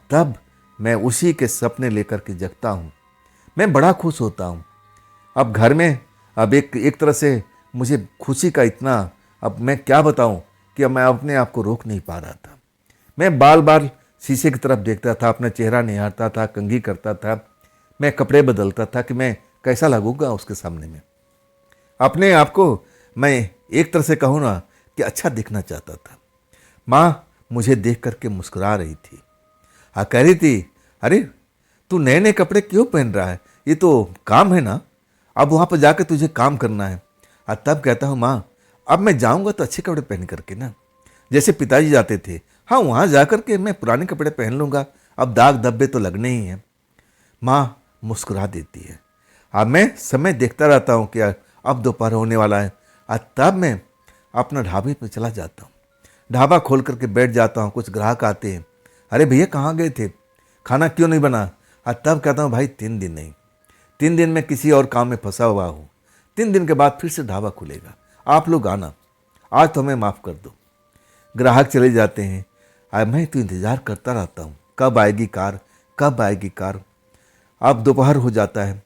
तब मैं उसी के सपने लेकर के जगता हूँ। मैं बड़ा खुश होता हूँ। अब घर में अब एक तरह से मुझे खुशी का इतना, अब मैं क्या बताऊँ कि अब मैं अपने आप को रोक नहीं पा रहा था। मैं बार बार शीशे की तरफ देखता था, अपना चेहरा निहारता था, कंघी करता था, मैं कपड़े बदलता था कि मैं कैसा लगूंगा उसके सामने में। अपने आप को मैं एक तरह से कहूँ ना कि अच्छा दिखना चाहता था। माँ मुझे देख करके मुस्कुरा रही थी। कह रही थी, अरे तू नए नए कपड़े क्यों पहन रहा है, ये तो काम है ना, अब वहाँ पर जाकर तुझे काम करना है। तब कहता हूँ, माँ अब मैं जाऊँगा तो अच्छे कपड़े पहन करके ना, जैसे पिताजी जाते थे। हाँ, वहाँ जा कर के मैं पुराने कपड़े पहन लूँगा, अब दाग धब्बे तो लगने ही हैं। माँ मुस्कुरा देती है। अब मैं समय देखता रहता हूँ कि अब दोपहर होने वाला है। तब मैं अपना ढाबे पर चला जाता हूँ, ढाबा खोल करके बैठ जाता हूँ। कुछ ग्राहक आते हैं, अरे भैया कहाँ गए थे, खाना क्यों नहीं बना। तब कहता हूँ, भाई 3 दिन नहीं, 3 दिन में किसी और काम में फंसा हुआ हूँ, 3 दिन के बाद फिर से ढाबा खुलेगा, आप लोग आना, आज तो हमें माफ़ कर दो। ग्राहक चले जाते हैं। मैं तो इंतज़ार करता रहता हूँ, कब आएगी कार, कब आएगी कार। अब दोपहर हो जाता है।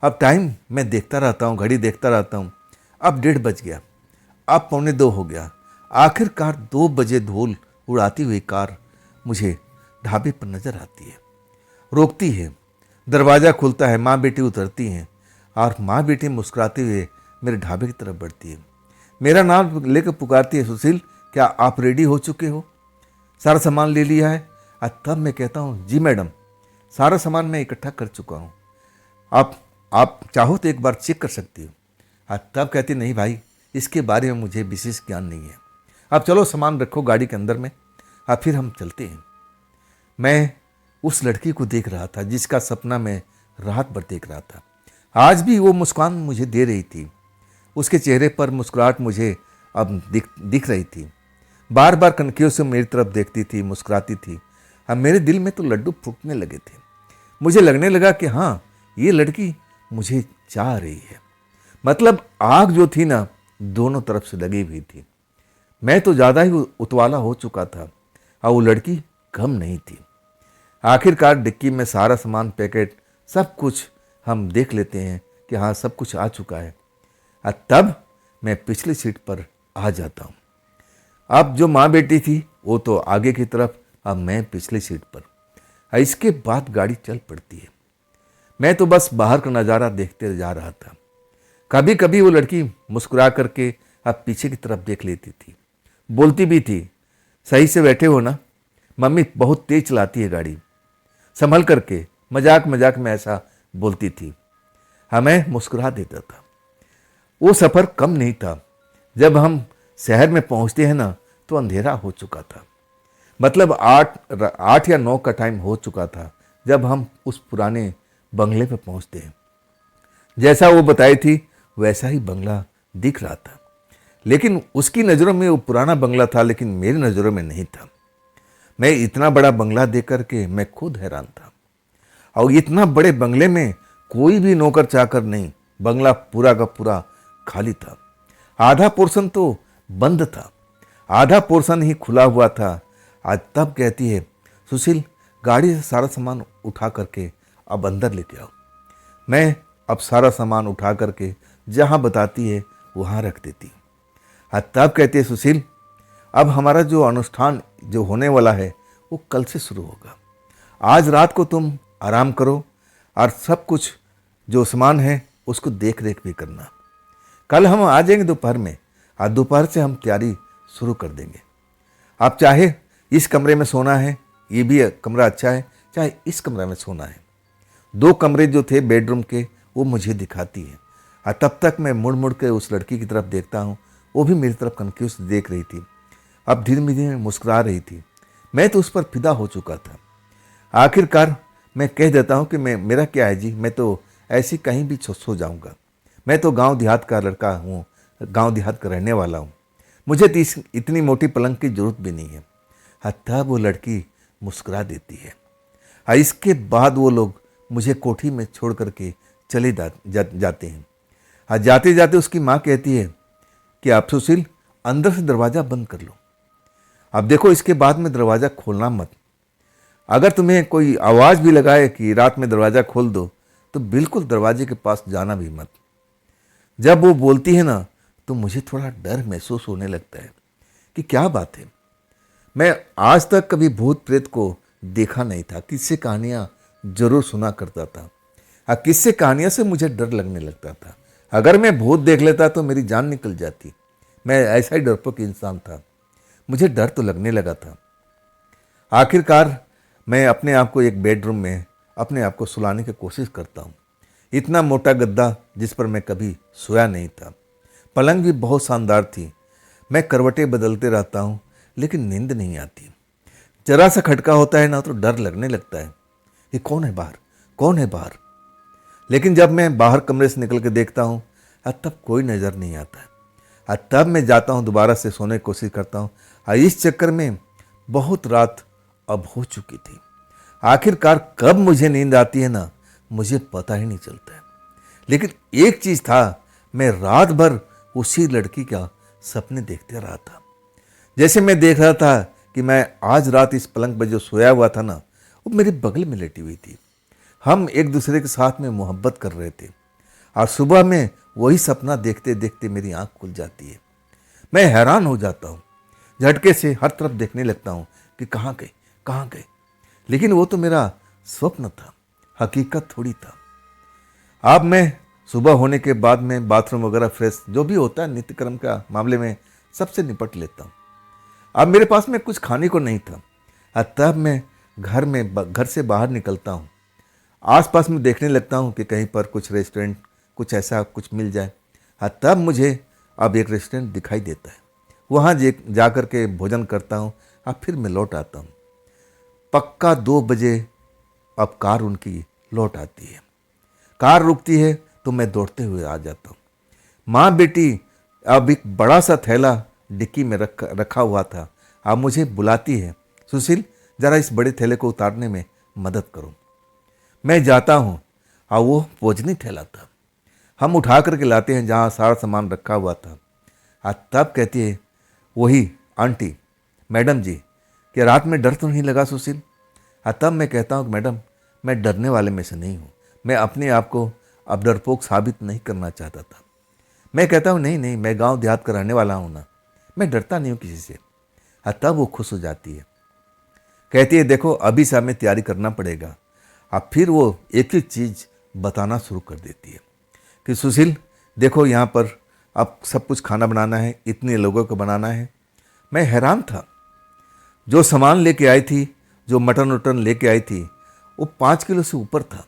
अब टाइम मैं देखता रहता हूँ, घड़ी देखता रहता हूँ। अब 1:30 बज गया, अब 1:45 हो गया। आखिरकार 2 बजे धूल उड़ाती हुई कार मुझे ढाबे पर नजर आती है, रोकती है। दरवाज़ा खुलता है, माँ बेटी उतरती हैं और माँ बेटी मुस्कुराते हुए मेरे ढाबे की तरफ बढ़ती है। मेरा नाम लेकर पुकारती है, सुशील क्या आप रेडी हो चुके हो, सारा सामान ले लिया है। तब मैं कहता हूँ, जी मैडम, सारा सामान मैं इकट्ठा कर चुका हूँ, आप चाहो तो एक बार चेक कर सकती हो। तब कहती, नहीं भाई, इसके बारे में मुझे विशेष ज्ञान नहीं है, अब चलो सामान रखो गाड़ी के अंदर में, फिर हम चलते हैं। मैं उस लड़की को देख रहा था जिसका सपना मैं रात भर देख रहा था। आज भी वो मुस्कान मुझे दे रही थी, उसके चेहरे पर मुस्कुराहट मुझे अब दिख रही थी। बार बार कनखियों से मेरी तरफ देखती थी, मुस्कुराती थी। अब मेरे दिल में तो लड्डू फूटने लगे थे। मुझे लगने लगा कि हाँ, ये लड़की मुझे चाह रही है। मतलब आग जो थी ना, दोनों तरफ से लगी हुई थी। मैं तो ज़्यादा ही उतवाला हो चुका था और वो लड़की कम नहीं थी। आखिरकार डिक्की में सारा सामान, पैकेट, सब कुछ हम देख लेते हैं कि हाँ, सब कुछ आ चुका है। और तब मैं पिछली सीट पर आ जाता हूँ। अब जो माँ बेटी थी वो तो आगे की तरफ, अब मैं पिछली सीट पर। और इसके बाद गाड़ी चल पड़ती है। मैं तो बस बाहर का नज़ारा देखते जा रहा था। कभी कभी वो लड़की मुस्कुरा करके अब पीछे की तरफ देख लेती थी, बोलती भी थी, सही से बैठे हो ना, मम्मी बहुत तेज चलाती है गाड़ी, संभल करके। मजाक मजाक में ऐसा बोलती थी। हमें मुस्कुरा देता था। वो सफ़र कम नहीं था। जब हम शहर में पहुंचते हैं ना, तो अंधेरा हो चुका था। मतलब 8 या 9 का टाइम हो चुका था जब हम उस पुराने बंगले पे पहुंचते हैं। जैसा वो बताई थी वैसा ही बंगला दिख रहा था, लेकिन उसकी नज़रों में वो पुराना बंगला था, लेकिन मेरी नज़रों में नहीं था। मैं इतना बड़ा बंगला देख करके मैं खुद हैरान था। और इतना बड़े बंगले में कोई भी नौकर चाकर नहीं। बंगला पूरा का पूरा खाली था। आधा पोर्शन तो बंद था, आधा पोर्शन ही खुला हुआ था। आज तब कहती है, सुशील गाड़ी से सारा सामान उठा करके अब अंदर लेके आओ। मैं अब सारा सामान उठा करके जहाँ बताती है वहाँ रख देती। आज तब कहती है, सुशील अब हमारा जो अनुष्ठान जो होने वाला है वो कल से शुरू होगा। आज रात को तुम आराम करो और सब कुछ जो सामान है उसको देख रेख भी करना। कल हम आ जाएंगे दोपहर में, और दोपहर से हम तैयारी शुरू कर देंगे। आप चाहे इस कमरे में सोना है, ये भी कमरा अच्छा है, चाहे इस कमरे में सोना है। 2 कमरे जो थे बेडरूम के वो मुझे दिखाती है। और तब तक मैं मुड़ मुड़ के उस लड़की की तरफ देखता हूँ। वो भी मेरी तरफ कन्फ्यूज देख रही थी। अब धीरे धीरे मुस्कुरा रही थी। मैं तो उस पर फिदा हो चुका था। आखिरकार मैं कह देता हूँ कि मेरा क्या है जी, मैं तो ऐसी कहीं भी सो जाऊँगा। मैं तो गांव देहात का लड़का हूँ, गांव देहात का रहने वाला हूँ। मुझे तो इतनी मोटी पलंग की जरूरत भी नहीं है। तब वो लड़की मुस्कुरा देती है। इसके बाद वो लोग मुझे कोठी में छोड़ करके चले जाते हैं। जाते जाते उसकी माँ कहती है कि आप सुशील अंदर से दरवाज़ा बंद कर लो। अब देखो, इसके बाद में दरवाज़ा खोलना मत। अगर तुम्हें कोई आवाज़ भी लगाए कि रात में दरवाज़ा खोल दो, तो बिल्कुल दरवाजे के पास जाना भी मत। जब वो बोलती है ना, तो मुझे थोड़ा डर महसूस होने लगता है कि क्या बात है। मैं आज तक कभी भूत प्रेत को देखा नहीं था। किस्से कहानियाँ जरूर सुना करता था। किस्से कहानियों से मुझे डर लगने लगता था। अगर मैं भूत देख लेता तो मेरी जान निकल जाती। मैं ऐसा ही डरपोक इंसान था। मुझे डर तो लगने लगा था। आखिरकार मैं अपने आप को एक बेडरूम में अपने आप को सुलाने की कोशिश करता हूँ। इतना मोटा गद्दा जिस पर मैं कभी सोया नहीं था। पलंग भी बहुत शानदार थी। मैं करवटें बदलते रहता हूँ, लेकिन नींद नहीं आती। जरा सा खटका होता है ना, तो डर लगने लगता है। ये कौन है बाहर, कौन है बाहर। लेकिन जब मैं बाहर कमरे से निकल के देखता हूँ, तब कोई नज़र नहीं आता है। तब मैं जाता हूँ, दोबारा से सोने की कोशिश करता हूँ। इस चक्कर में बहुत रात अब हो चुकी थी। आखिरकार कब मुझे नींद आती है ना, मुझे पता ही नहीं चलता है। लेकिन एक चीज़ था, मैं रात भर उसी लड़की का सपने देखते रहा था। जैसे मैं देख रहा था कि मैं आज रात इस पलंग पर जो सोया हुआ था ना, वो मेरे बगल में लेटी हुई थी। हम एक दूसरे के साथ में मोहब्बत कर रहे थे। और सुबह में वही सपना देखते देखते मेरी आंख खुल जाती है। मैं हैरान हो जाता हूँ। झटके से हर तरफ देखने लगता हूँ कि कहाँ गए, कहाँ गए। लेकिन वो तो मेरा स्वप्न था, हकीकत थोड़ी था। अब मैं सुबह होने के बाद में बाथरूम वगैरह फ्रेश जो भी होता है नित्य कर्म का मामले में सबसे निपट लेता हूँ। अब मेरे पास में कुछ खाने को नहीं था। तब मैं घर से बाहर निकलता हूँ। आसपास में देखने लगता हूँ कि कहीं पर कुछ रेस्टोरेंट, कुछ ऐसा कुछ मिल जाए। तब मुझे अब एक रेस्टोरेंट दिखाई देता है। वहाँ जा कर के भोजन करता हूँ। अब फिर मैं लौट आता हूँ। पक्का 2 बजे अब कार उनकी लौट आती है। कार रुकती है तो मैं दौड़ते हुए आ जाता हूँ। माँ बेटी अब एक बड़ा सा थैला डिक्की में रखा हुआ था। अब मुझे बुलाती है, सुशील जरा इस बड़े थैले को उतारने में मदद करो। मैं जाता हूँ और वो भोजनी ठहलाता, हम उठा करके लाते हैं जहाँ सारा सामान रखा हुआ था। तब कहती है वही आंटी, मैडम जी, कि रात में डर तो नहीं लगा सुशील? तब मैं कहता हूँ कि मैडम, मैं डरने वाले में से नहीं हूँ, मैं अपने आप को अब डरपोक साबित नहीं करना चाहता था। मैं कहता हूँ नहीं नहीं, मैं गांव देहात का रहने वाला हूँ ना, मैं डरता नहीं हूँ किसी से। तब वो खुश हो जाती है, कहती है देखो अभी से हमें तैयारी करना पड़ेगा। अब फिर वो एक एक चीज़ बताना शुरू कर देती है कि सुशील देखो यहाँ पर अब सब कुछ खाना बनाना है, इतने लोगों को बनाना है। मैं हैरान था, जो सामान लेके आई थी, जो मटन वटन लेके आई थी, वो 5 किलो से ऊपर था।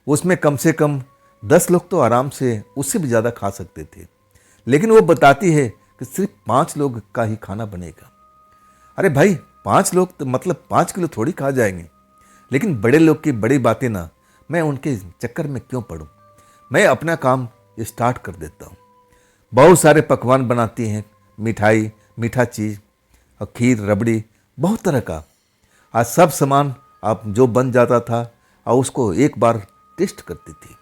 उसमें कम से कम 10 लोग तो आराम से, उससे भी ज़्यादा खा सकते थे। लेकिन वो बताती है कि सिर्फ 5 लोग का ही खाना बनेगा। अरे भाई, 5 लोग तो मतलब 5 किलो थोड़ी खा जाएंगे। लेकिन बड़े लोग की बड़ी बातें ना, मैं उनके चक्कर में क्यों पड़ूं? मैं अपना काम स्टार्ट कर देता हूँ। बहुत सारे पकवान बनाती हैं, मिठाई, मीठा चीज़ और खीर, रबड़ी, बहुत तरह का। आज सब सामान अब जो बन जाता था और उसको एक बार टेस्ट करती थी।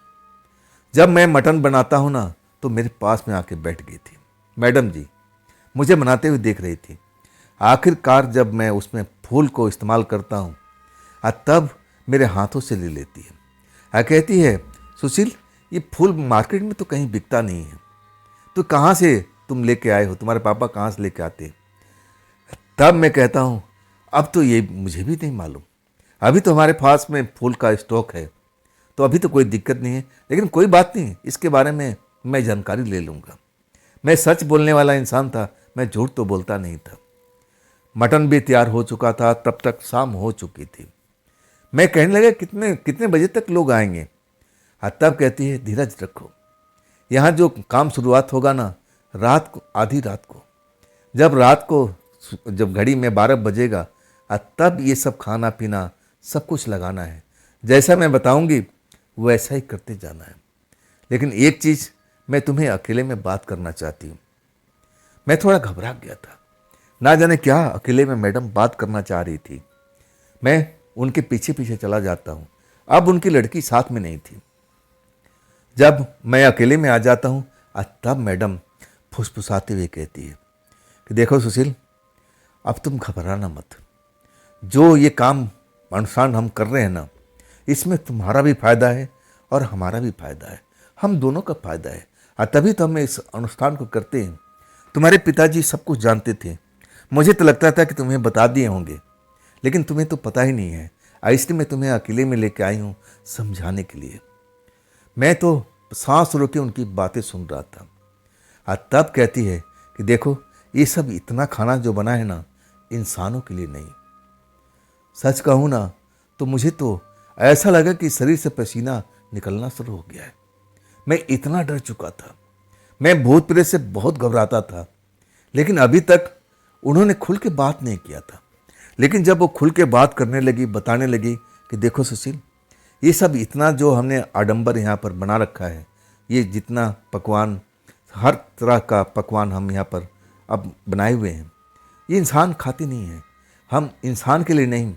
जब मैं मटन बनाता हूँ ना, तो मेरे पास में आके बैठ गई थी। मैडम जी मुझे बनाते हुए देख रही थी। आखिरकार जब मैं उसमें फूल को इस्तेमाल करता हूँ, तब मेरे हाथों से ले लेती है। कहती है सुशील, ये फूल मार्केट में तो कहीं बिकता नहीं है, तो कहाँ से तुम लेके आए हो? तुम्हारे पापा कहाँ से लेके आते? तब मैं कहता हूँ अब तो ये मुझे भी नहीं मालूम, अभी तो हमारे पास में फूल का स्टॉक है, तो अभी तो कोई दिक्कत नहीं है। लेकिन कोई बात नहीं, इसके बारे में मैं जानकारी ले लूँगा। मैं सच बोलने वाला इंसान था, मैं झूठ तो बोलता नहीं था। मटन भी तैयार हो चुका था, तब तक शाम हो चुकी थी। मैं कहने लगा कितने कितने बजे तक लोग आएंगे? तब कहती है धीरज रखो, यहाँ जो काम शुरुआत होगा ना, रात को, आधी रात को, जब घड़ी में 12 बजेगा, तब ये सब खाना पीना सब कुछ लगाना है। जैसा मैं बताऊंगी वैसा ही करते जाना है। लेकिन एक चीज़ मैं तुम्हें अकेले में बात करना चाहती हूँ। मैं थोड़ा घबरा गया था, ना जाने क्या अकेले में मैडम बात करना चाह रही थी। मैं उनके पीछे पीछे चला जाता हूँ। अब उनकी लड़की साथ में नहीं थी। जब मैं अकेले में आ जाता हूँ, तब मैडम फुसफुसाते हुए कहती है कि देखो सुशील, अब तुम घबराना मत। जो ये काम अनुष्ठान हम कर रहे हैं ना, इसमें तुम्हारा भी फायदा है और हमारा भी फायदा है, हम दोनों का फायदा है। तभी तो हम इस अनुष्ठान को करते हैं। तुम्हारे पिताजी सब कुछ जानते थे, मुझे तो लगता था कि तुम्हें बता दिए होंगे, लेकिन तुम्हें तो पता ही नहीं है। इसलिए मैं तुम्हें अकेले में लेके आई हूँ समझाने के लिए। मैं तो सांस रोके उनकी बातें सुन रहा था। तब कहती है कि देखो ये सब इतना खाना जो बना है ना, इंसानों के लिए नहीं। सच कहूँ ना, तो मुझे तो ऐसा लगा कि शरीर से पसीना निकलना शुरू हो गया है। मैं इतना डर चुका था, मैं भूत प्रेत से बहुत घबराता था। लेकिन अभी तक उन्होंने खुल के बात नहीं किया था। लेकिन जब वो खुल के बात करने लगी, बताने लगी कि देखो सुशील, ये सब इतना जो हमने आडंबर यहाँ पर बना रखा है, ये जितना पकवान, हर तरह का पकवान हम यहाँ पर अब बनाए हुए हैं, ये इंसान खाते नहीं है। हम इंसान के लिए नहीं,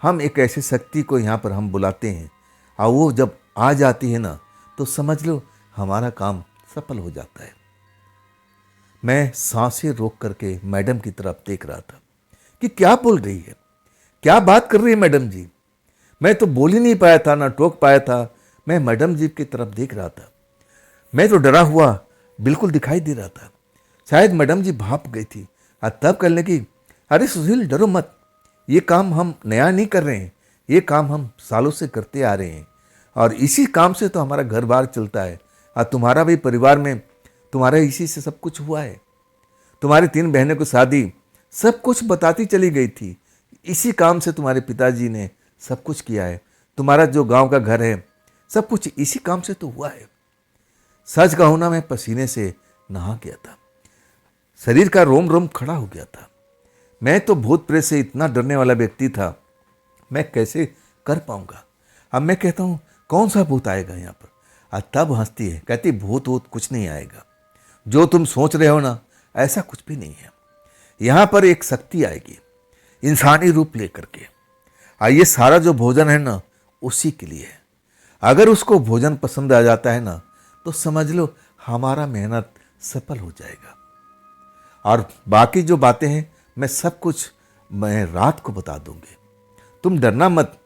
हम एक ऐसी शक्ति को यहाँ पर हम बुलाते हैं, और वो जब आ जाती है ना, तो समझ लो हमारा काम सफल हो जाता है। मैं सांसें रोक करके मैडम की तरफ देख रहा था कि क्या बोल रही है, क्या बात कर रही है मैडम जी। मैं तो बोल ही नहीं पाया था, ना टोक पाया था। मैं मैडम जी की तरफ देख रहा था। मैं तो डरा हुआ बिल्कुल दिखाई दे रहा था। शायद मैडम जी भाप गई थी। तब कहने लगी, अरे सुशील डरो मत, ये काम हम नया नहीं कर रहे हैं, ये काम हम सालों से करते आ रहे हैं, और इसी काम से तो हमारा घर बार चलता है। और तुम्हारा भी परिवार में तुम्हारे इसी से सब कुछ हुआ है। तुम्हारी 3 बहनों को शादी, सब कुछ बताती चली गई थी। इसी काम से तुम्हारे पिताजी ने सब कुछ किया है। तुम्हारा जो गांव का घर है, सब कुछ इसी काम से तो हुआ है। सच कहूं ना, मैं पसीने से नहा गया था, शरीर का रोम रोम खड़ा हो गया था। मैं तो भूत प्रेत से इतना डरने वाला व्यक्ति था, मैं कैसे कर पाऊंगा। अब मैं कहता हूं कौन सा भूत आएगा यहाँ पर? तब हंसती है, कहती भूत वूत कुछ नहीं आएगा, जो तुम सोच रहे हो ना ऐसा कुछ भी नहीं है। यहाँ पर एक शक्ति आएगी इंसानी रूप लेकर के, ये सारा जो भोजन है ना उसी के लिए है। अगर उसको भोजन पसंद आ जाता है ना, तो समझ लो हमारा मेहनत सफल हो जाएगा। और बाकी जो बातें हैं मैं सब कुछ मैं रात को बता दूंगी। तुम डरना मत।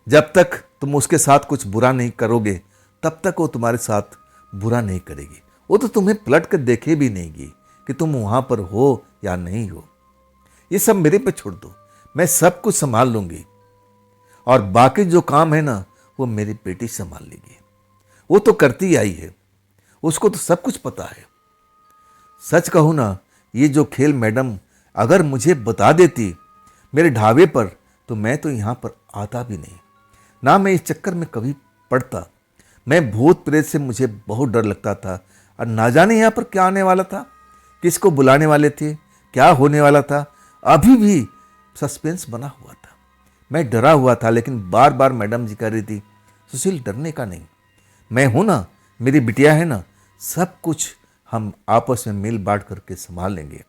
जब तक तुम उसके साथ कुछ बुरा नहीं करोगे तब तक वो तुम्हारे साथ बुरा नहीं करेगी। वो तो तुम्हें पलट कर देखे भी नहींगी कि तुम वहां पर हो या नहीं हो। ये सब मेरे पे छोड़ दो, मैं सब कुछ संभाल लूंगी। और बाकी जो काम है ना, वो मेरी बेटी संभाल लेगी। वो तो करती आई है, उसको तो सब कुछ पता है। सच कहूँ ना, ये जो खेल मैडम अगर मुझे बता देती मेरे ढाबे पर, तो मैं तो यहाँ पर आता भी नहीं, ना मैं इस चक्कर में कभी पड़ता। मैं भूत प्रेत से मुझे बहुत डर लगता था, और ना जाने यहाँ पर क्या आने वाला था, किसको बुलाने वाले थे, क्या होने वाला था। अभी भी सस्पेंस बना हुआ था। मैं डरा हुआ था, लेकिन बार बार मैडम जी कह रही थी, सुशील डरने का नहीं, मैं हूं ना, मेरी बिटिया है ना, सब कुछ हम आपस में मिल बांट करके संभाल लेंगे।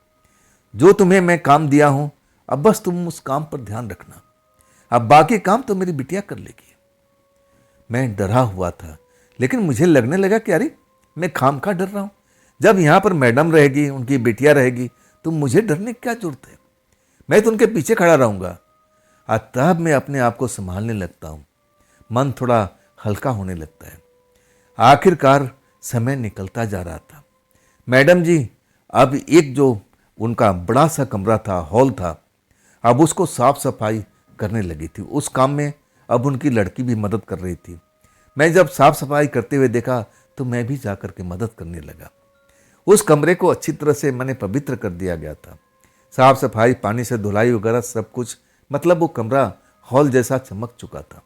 जो तुम्हें मैं काम दिया हूं, अब बस तुम उस काम पर ध्यान रखना, अब बाकी काम तो मेरी बिटिया कर लेगी। मैं डरा हुआ था, लेकिन मुझे लगने लगा कि अरे मैं खाम खा डर रहा हूं। जब यहां पर मैडम रहेगी, उनकी बिटिया रहेगी, तो मुझे डरने की क्या जरूरत है। मैं तो उनके पीछे खड़ा रहूंगा। और तब मैं अपने आप को संभालने लगता हूं, मन थोड़ा हल्का होने लगता है। आखिरकार समय निकलता जा रहा था। मैडम जी अब एक जो उनका बड़ा सा कमरा था, हॉल था, अब उसको साफ सफाई करने लगी थी। उस काम में अब उनकी लड़की भी मदद कर रही थी। मैं जब साफ सफाई करते हुए देखा तो मैं भी जाकर के मदद करने लगा। उस कमरे को अच्छी तरह से मैंने पवित्र कर दिया गया था। साफ सफाई, पानी से धुलाई वगैरह सब कुछ, मतलब वो कमरा हॉल जैसा चमक चुका था।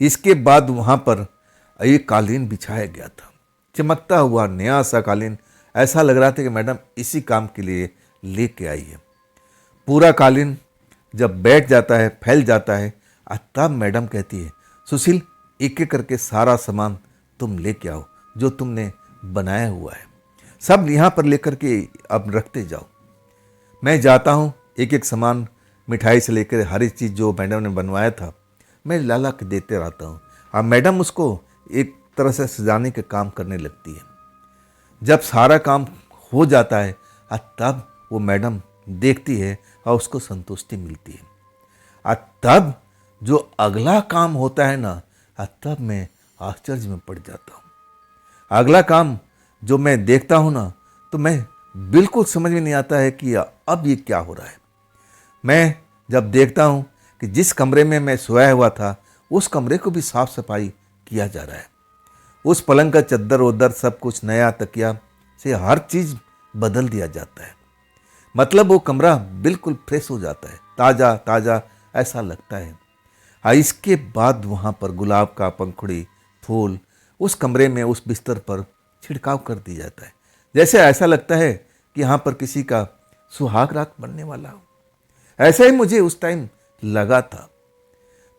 इसके बाद वहाँ पर एक कालीन बिछाया गया था, चमकता हुआ नया सा कालीन। ऐसा लग रहा था कि मैडम इसी काम के लिए लेके आई है। पूरा कालीन जब बैठ जाता है, फैल जाता है, तब मैडम कहती है, सुशील एक एक करके सारा सामान तुम लेके आओ जो तुमने बनाया हुआ है, सब यहाँ पर लेकर के अब रखते जाओ। मैं जाता हूँ, एक एक सामान मिठाई से लेकर हर एक चीज़ जो मैडम ने बनवाया था मैं लाला के देते रहता हूँ। अब मैडम उसको एक तरह से सजाने के काम करने लगती है। जब सारा काम हो जाता है तब वो मैडम देखती है और उसको संतुष्टि मिलती है। तब जो अगला काम होता है ना, तब मैं आश्चर्य में पड़ जाता हूँ। अगला काम जो मैं देखता हूँ ना, तो मैं बिल्कुल समझ में नहीं आता है कि अब ये क्या हो रहा है। मैं जब देखता हूँ कि जिस कमरे में मैं सोया हुआ था उस कमरे को भी साफ सफाई किया जा रहा है। उस पलंग का चद्दर उद्दर सब कुछ नया, तकिया से हर चीज़ बदल दिया जाता है। मतलब वो कमरा बिल्कुल फ्रेश हो जाता है, ताज़ा ताज़ा ऐसा लगता है। इसके बाद वहाँ पर गुलाब का पंखुड़ी फूल उस कमरे में, उस बिस्तर पर छिड़काव कर दिया जाता है, जैसे ऐसा लगता है कि यहाँ पर किसी का सुहाग रात बनने वाला हो। ऐसा ही मुझे उस टाइम लगा था।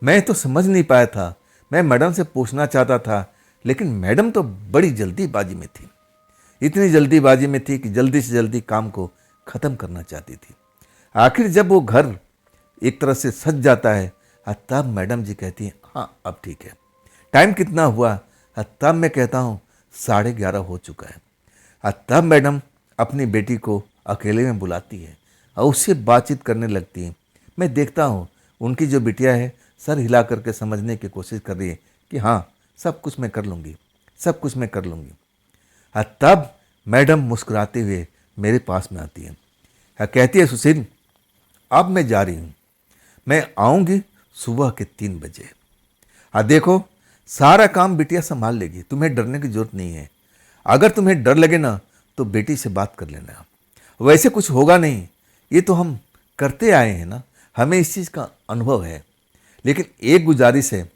मैं तो समझ नहीं पाया था। मैं मैडम से पूछना चाहता था, लेकिन मैडम तो बड़ी जल्दीबाजी में थी। इतनी जल्दीबाजी में थी कि जल्दी से जल्दी काम को ख़त्म करना चाहती थी। आखिर जब वो घर एक तरह से सज जाता है तब मैडम जी कहती हैं, हाँ अब ठीक है। टाइम कितना हुआ? तब मैं कहता हूँ 11:30 हो चुका है। तब मैडम अपनी बेटी को अकेले में बुलाती है और उससे बातचीत करने लगती है। मैं देखता हूँ उनकी जो बिटिया है सर हिला करके समझने की कोशिश कर रही है कि हाँ सब कुछ मैं कर लूँगी, सब कुछ मैं कर लूँगी। तब मैडम मुस्कुराते हुए मेरे पास में आती है, कहती है, सुशील अब मैं जा रही हूँ, मैं आऊँगी सुबह के 3 बजे। देखो सारा काम बिटिया संभाल लेगी, तुम्हें डरने की जरूरत नहीं है। अगर तुम्हें डर लगे ना तो बेटी से बात कर लेना, वैसे कुछ होगा नहीं। ये तो हम करते आए हैं ना, हमें इस चीज़ का अनुभव है। लेकिन एक गुजारिश है,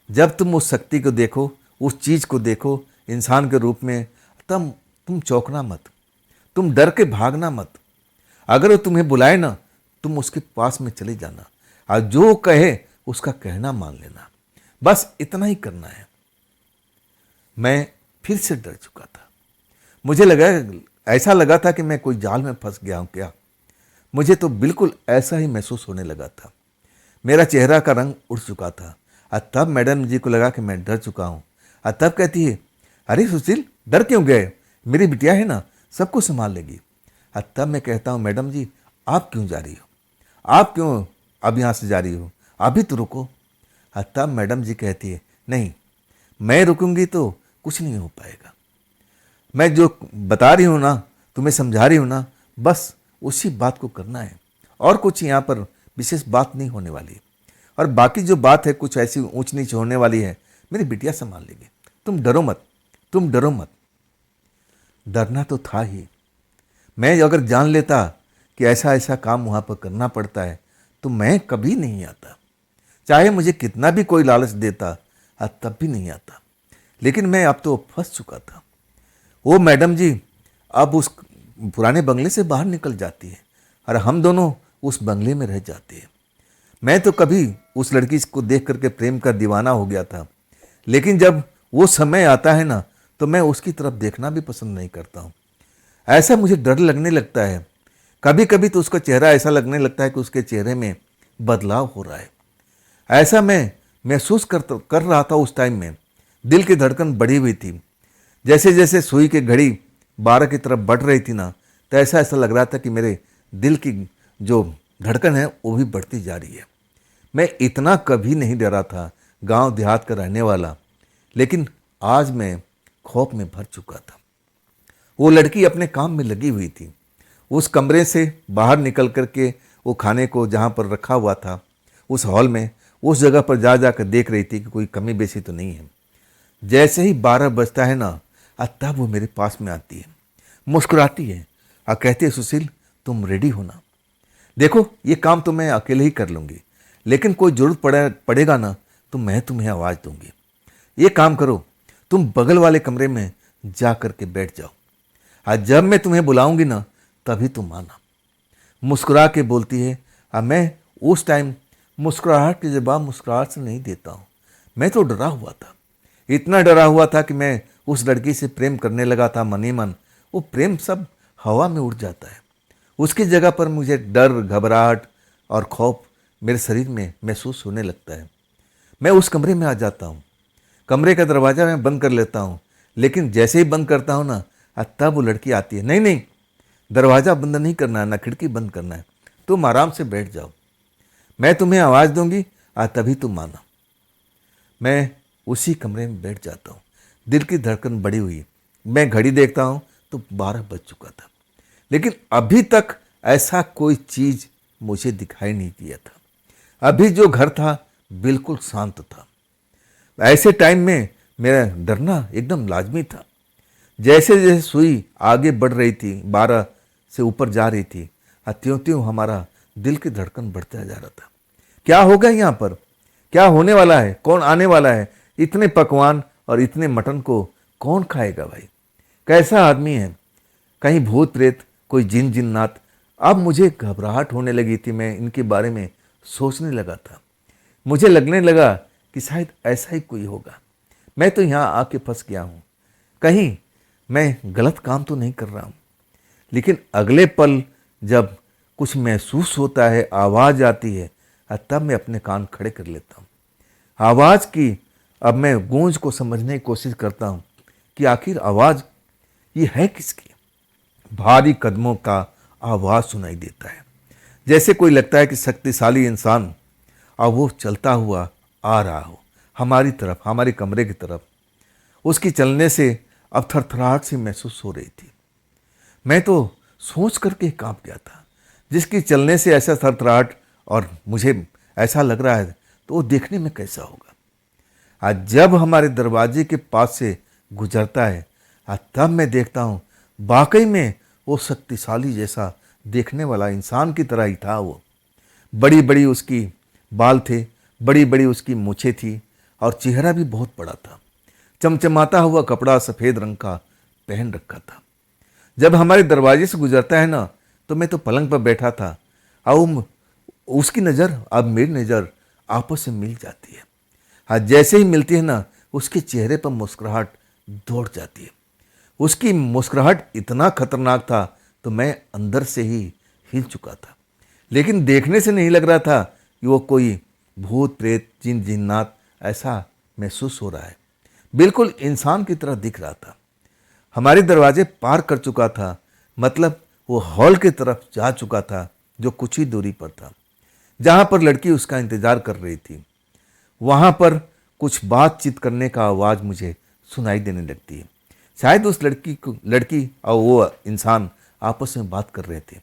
जब तुम उस शक्ति को देखो, उस चीज़ को देखो इंसान के रूप में, तब तुम चौंकना मत, तुम डर के भागना मत। अगर वो तुम्हें बुलाए ना, तुम उसके पास में चले जाना और जो कहे उसका कहना मान लेना, बस इतना ही करना है। मैं फिर से डर चुका था। मुझे लगा, ऐसा लगा था कि मैं कोई जाल में फंस गया हूं क्या। मुझे तो बिल्कुल ऐसा ही महसूस होने लगा था। मेरा चेहरा का रंग उड़ चुका था तब मैडम जी को लगा कि मैं डर चुका हूँ। तब कहती है, अरे सुशील, डर क्यों गए, मेरी बिटिया है ना, सब कुछ संभाल लेगी। तब मैं कहता हूँ, मैडम जी आप क्यों जा रही हो, आप क्यों अब यहाँ से जा रही हो, अभी तो रुको। तब मैडम जी कहती है, नहीं, मैं रुकूंगी तो कुछ नहीं हो पाएगा। मैं जो बता रही हूँ ना, तुम्हें समझा रही हूँ ना, बस उसी बात को करना है, और कुछ यहाँ पर विशेष बात नहीं होने वाली। और बाकी जो बात है कुछ ऐसी ऊंच नीच होने वाली है, मेरी बिटिया संभाल लेगी, तुम डरो मत, तुम डरो मत। डरना तो था ही। मैं अगर जान लेता कि ऐसा ऐसा काम वहाँ पर करना पड़ता है तो मैं कभी नहीं आता, चाहे मुझे कितना भी कोई लालच देता तब भी नहीं आता। लेकिन मैं अब तो फंस चुका था। वो मैडम जी अब उस पुराने बंगले से बाहर निकल जाती है और हम दोनों उस बंगले में रह जाते हैं। मैं तो कभी उस लड़की को देख करके प्रेम का दीवाना हो गया था, लेकिन जब वो समय आता है ना तो मैं उसकी तरफ देखना भी पसंद नहीं करता हूँ। ऐसा मुझे डर लगने लगता है। कभी कभी तो उसका चेहरा ऐसा लगने लगता है कि उसके चेहरे में बदलाव हो रहा है। ऐसा मैं महसूस कर रहा था उस टाइम में। दिल की धड़कन बढ़ी हुई थी। जैसे जैसे सुई की घड़ी 12 की तरफ बढ़ रही थी ना, तो ऐसा ऐसा लग रहा था कि मेरे दिल की जो धड़कन है वो भी बढ़ती जा रही है। मैं इतना कभी नहीं डरा था, गांव देहात का रहने वाला, लेकिन आज मैं खौफ में भर चुका था। वो लड़की अपने काम में लगी हुई थी। उस कमरे से बाहर निकल करके वो खाने को जहाँ पर रखा हुआ था उस हॉल में, उस जगह पर जा जाकर देख रही थी कि कोई कमी बेसी तो नहीं है। जैसे ही 12 बजता है ना, तब वो मेरे पास में आती है, मुस्कुराती है और कहती है, सुशील तुम रेडी हो ना, देखो ये काम तो मैं अकेले ही कर लूँगी, लेकिन कोई ज़रूरत पड़ेगा ना तो मैं तुम्हें आवाज़ दूंगी। ये काम करो, तुम बगल वाले कमरे में जा कर के बैठ जाओ, आज जब मैं तुम्हें बुलाऊंगी ना तभी तुम आना। मुस्कुरा के बोलती है। अब मैं उस टाइम मुस्कुराहट के जवाब मुस्कुराहट से नहीं देता हूँ। मैं तो डरा हुआ था, इतना डरा हुआ था कि मैं उस लड़की से प्रेम करने लगा था मन ही मन। वो प्रेम सब हवा में उड़ जाता है। उसकी जगह पर मुझे डर, घबराहट और खौफ मेरे शरीर में महसूस होने लगता है। मैं उस कमरे में आ जाता हूँ, कमरे का दरवाज़ा मैं बंद कर लेता हूँ, लेकिन जैसे ही बंद करता हूँ ना, तब वो लड़की आती है। नहीं नहीं, दरवाज़ा बंद नहीं करना है, ना खिड़की बंद करना है, तुम आराम से बैठ जाओ, मैं तुम्हें आवाज़ दूंगी तभी तुम आना। मैं उसी कमरे में बैठ जाता हूँ, दिल की धड़कन बढ़ी हुई। मैं घड़ी देखता हूँ तो 12 बज चुका था, लेकिन अभी तक ऐसा कोई चीज़ मुझे दिखाई नहीं दिया था। अभी जो घर था बिल्कुल शांत था। ऐसे टाइम में मेरा डरना एकदम लाजमी था। जैसे जैसे सुई आगे बढ़ रही थी, 12 से ऊपर जा रही थी, त्यों त्यों हमारा दिल की धड़कन बढ़ता जा रहा था। क्या होगा यहाँ पर, क्या होने वाला है, कौन आने वाला है, इतने पकवान और इतने मटन को कौन खाएगा भाई, कैसा आदमी है, कहीं भूत प्रेत, कोई जिन जिन्नात। अब मुझे घबराहट होने लगी थी। मैं इनके बारे में सोचने लगा था। मुझे लगने लगा कि शायद ऐसा ही कोई होगा। मैं तो यहाँ आके फंस गया हूँ, कहीं मैं गलत काम तो नहीं कर रहा हूँ। लेकिन अगले पल जब कुछ महसूस होता है, आवाज़ आती है, तब मैं अपने कान खड़े कर लेता हूँ। आवाज़ की अब मैं गूंज को समझने की कोशिश करता हूँ कि आखिर आवाज़ ये है किसकी। भारी कदमों का आवाज़ सुनाई देता है, जैसे कोई लगता है कि शक्तिशाली इंसान अब वो चलता हुआ आ रहा हो हमारी तरफ, हमारे कमरे की तरफ। उसकी चलने से अब थरथराहट सी महसूस हो रही थी। मैं तो सोच करके कांप गया था, जिसकी चलने से ऐसा थरथराहट और मुझे ऐसा लग रहा है तो वो देखने में कैसा होगा। आज जब हमारे दरवाजे के पास से गुजरता है, आज तब मैं देखता हूँ वाकई में वो शक्तिशाली जैसा देखने वाला इंसान की तरह ही था। वो बड़ी बड़ी उसकी बाल थे, बड़ी बड़ी उसकी मूछें थी और चेहरा भी बहुत बड़ा था। चमचमाता हुआ कपड़ा सफ़ेद रंग का पहन रखा था। जब हमारे दरवाजे से गुजरता है ना, तो मैं तो पलंग पर बैठा था और उसकी नज़र अब मेरी नज़र आपस में मिल जाती है। हाँ, जैसे ही मिलती है ना, उसके चेहरे पर मुस्कुराहट दौड़ जाती है। उसकी मुस्कुराहट इतना खतरनाक था तो मैं अंदर से ही हिल चुका था। लेकिन देखने से नहीं लग रहा था कि वो कोई भूत प्रेत जिन जिन्नात ऐसा महसूस हो रहा है। बिल्कुल इंसान की तरह दिख रहा था। हमारे दरवाजे पार कर चुका था, मतलब वो हॉल की तरफ जा चुका था जो कुछ ही दूरी पर था, जहाँ पर लड़की उसका इंतजार कर रही थी। वहाँ पर कुछ बातचीत करने का आवाज़ मुझे सुनाई देने लगती है। शायद उस लड़की और वो इंसान आपस में बात कर रहे थे।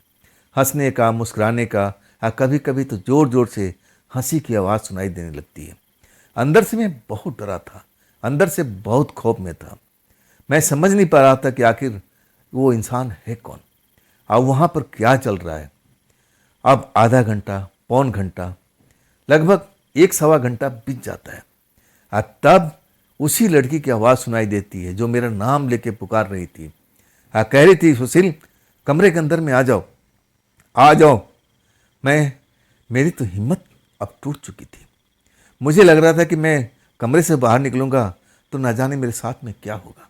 हंसने का, मुस्कुराने का, या कभी कभी तो ज़ोर ज़ोर से हंसी की आवाज़ सुनाई देने लगती है। अंदर से मैं बहुत डरा था, अंदर से बहुत खौफ में था। मैं समझ नहीं पा रहा था कि आखिर वो इंसान है कौन और वहाँ पर क्या चल रहा है। अब आधा घंटा, पौन घंटा, लगभग एक सवा घंटा बीत जाता है और तब उसी लड़की की आवाज़ सुनाई देती है जो मेरा नाम लेके पुकार रही थी। कह रही थी, सुशील कमरे के अंदर में आ जाओ, आ जाओ। मेरी तो हिम्मत अब टूट चुकी थी। मुझे लग रहा था कि मैं कमरे से बाहर निकलूंगा तो न जाने मेरे साथ में क्या होगा।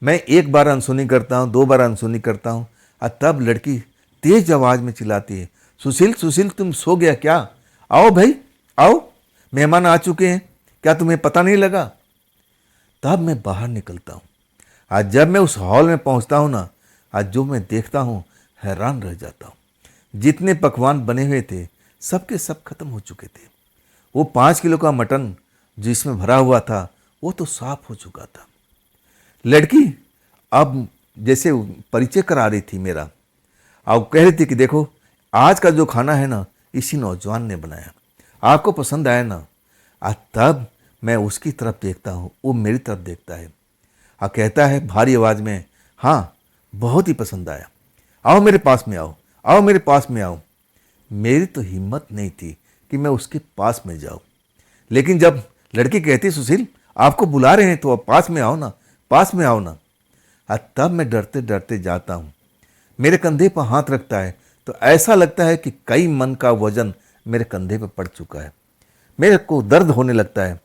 मैं एक बार अनसुनी करता हूँ, 2 बार अनसुनी करता हूँ और तब लड़की तेज आवाज़ में चिल्लाती है, सुशील सुशील तुम सो गया क्या? आओ भाई आओ, मेहमान आ चुके हैं, क्या तुम्हें पता नहीं लगा? तब मैं बाहर निकलता हूँ। आज जब मैं उस हॉल में पहुँचता हूँ ना, आज जो मैं देखता हूँ हैरान रह जाता हूँ। जितने पकवान बने हुए थे सबके सब खत्म हो चुके थे। वो 5 किलो का मटन जिसमें भरा हुआ था वो तो साफ हो चुका था। लड़की अब जैसे परिचय करा रही थी मेरा, और कह रही थी कि देखो आज का जो खाना है ना इसी नौजवान ने बनाया, आपको पसंद आया ना? तब मैं उसकी तरफ देखता हूँ, वो मेरी तरफ देखता है और कहता है भारी आवाज़ में, हाँ बहुत ही पसंद आया, आओ मेरे पास में आओ, आओ मेरे पास में आओ। मेरी तो हिम्मत नहीं थी कि मैं उसके पास में जाऊँ, लेकिन जब लड़की कहती सुशील आपको बुला रहे हैं तो आप पास में आओ ना, पास में आओ ना। तब मैं डरते डरते जाता हूँ। मेरे कंधे पर हाथ रखता है तो ऐसा लगता है कि कई मन का वजन मेरे कंधे पर पड़ चुका है। मेरे को दर्द होने लगता है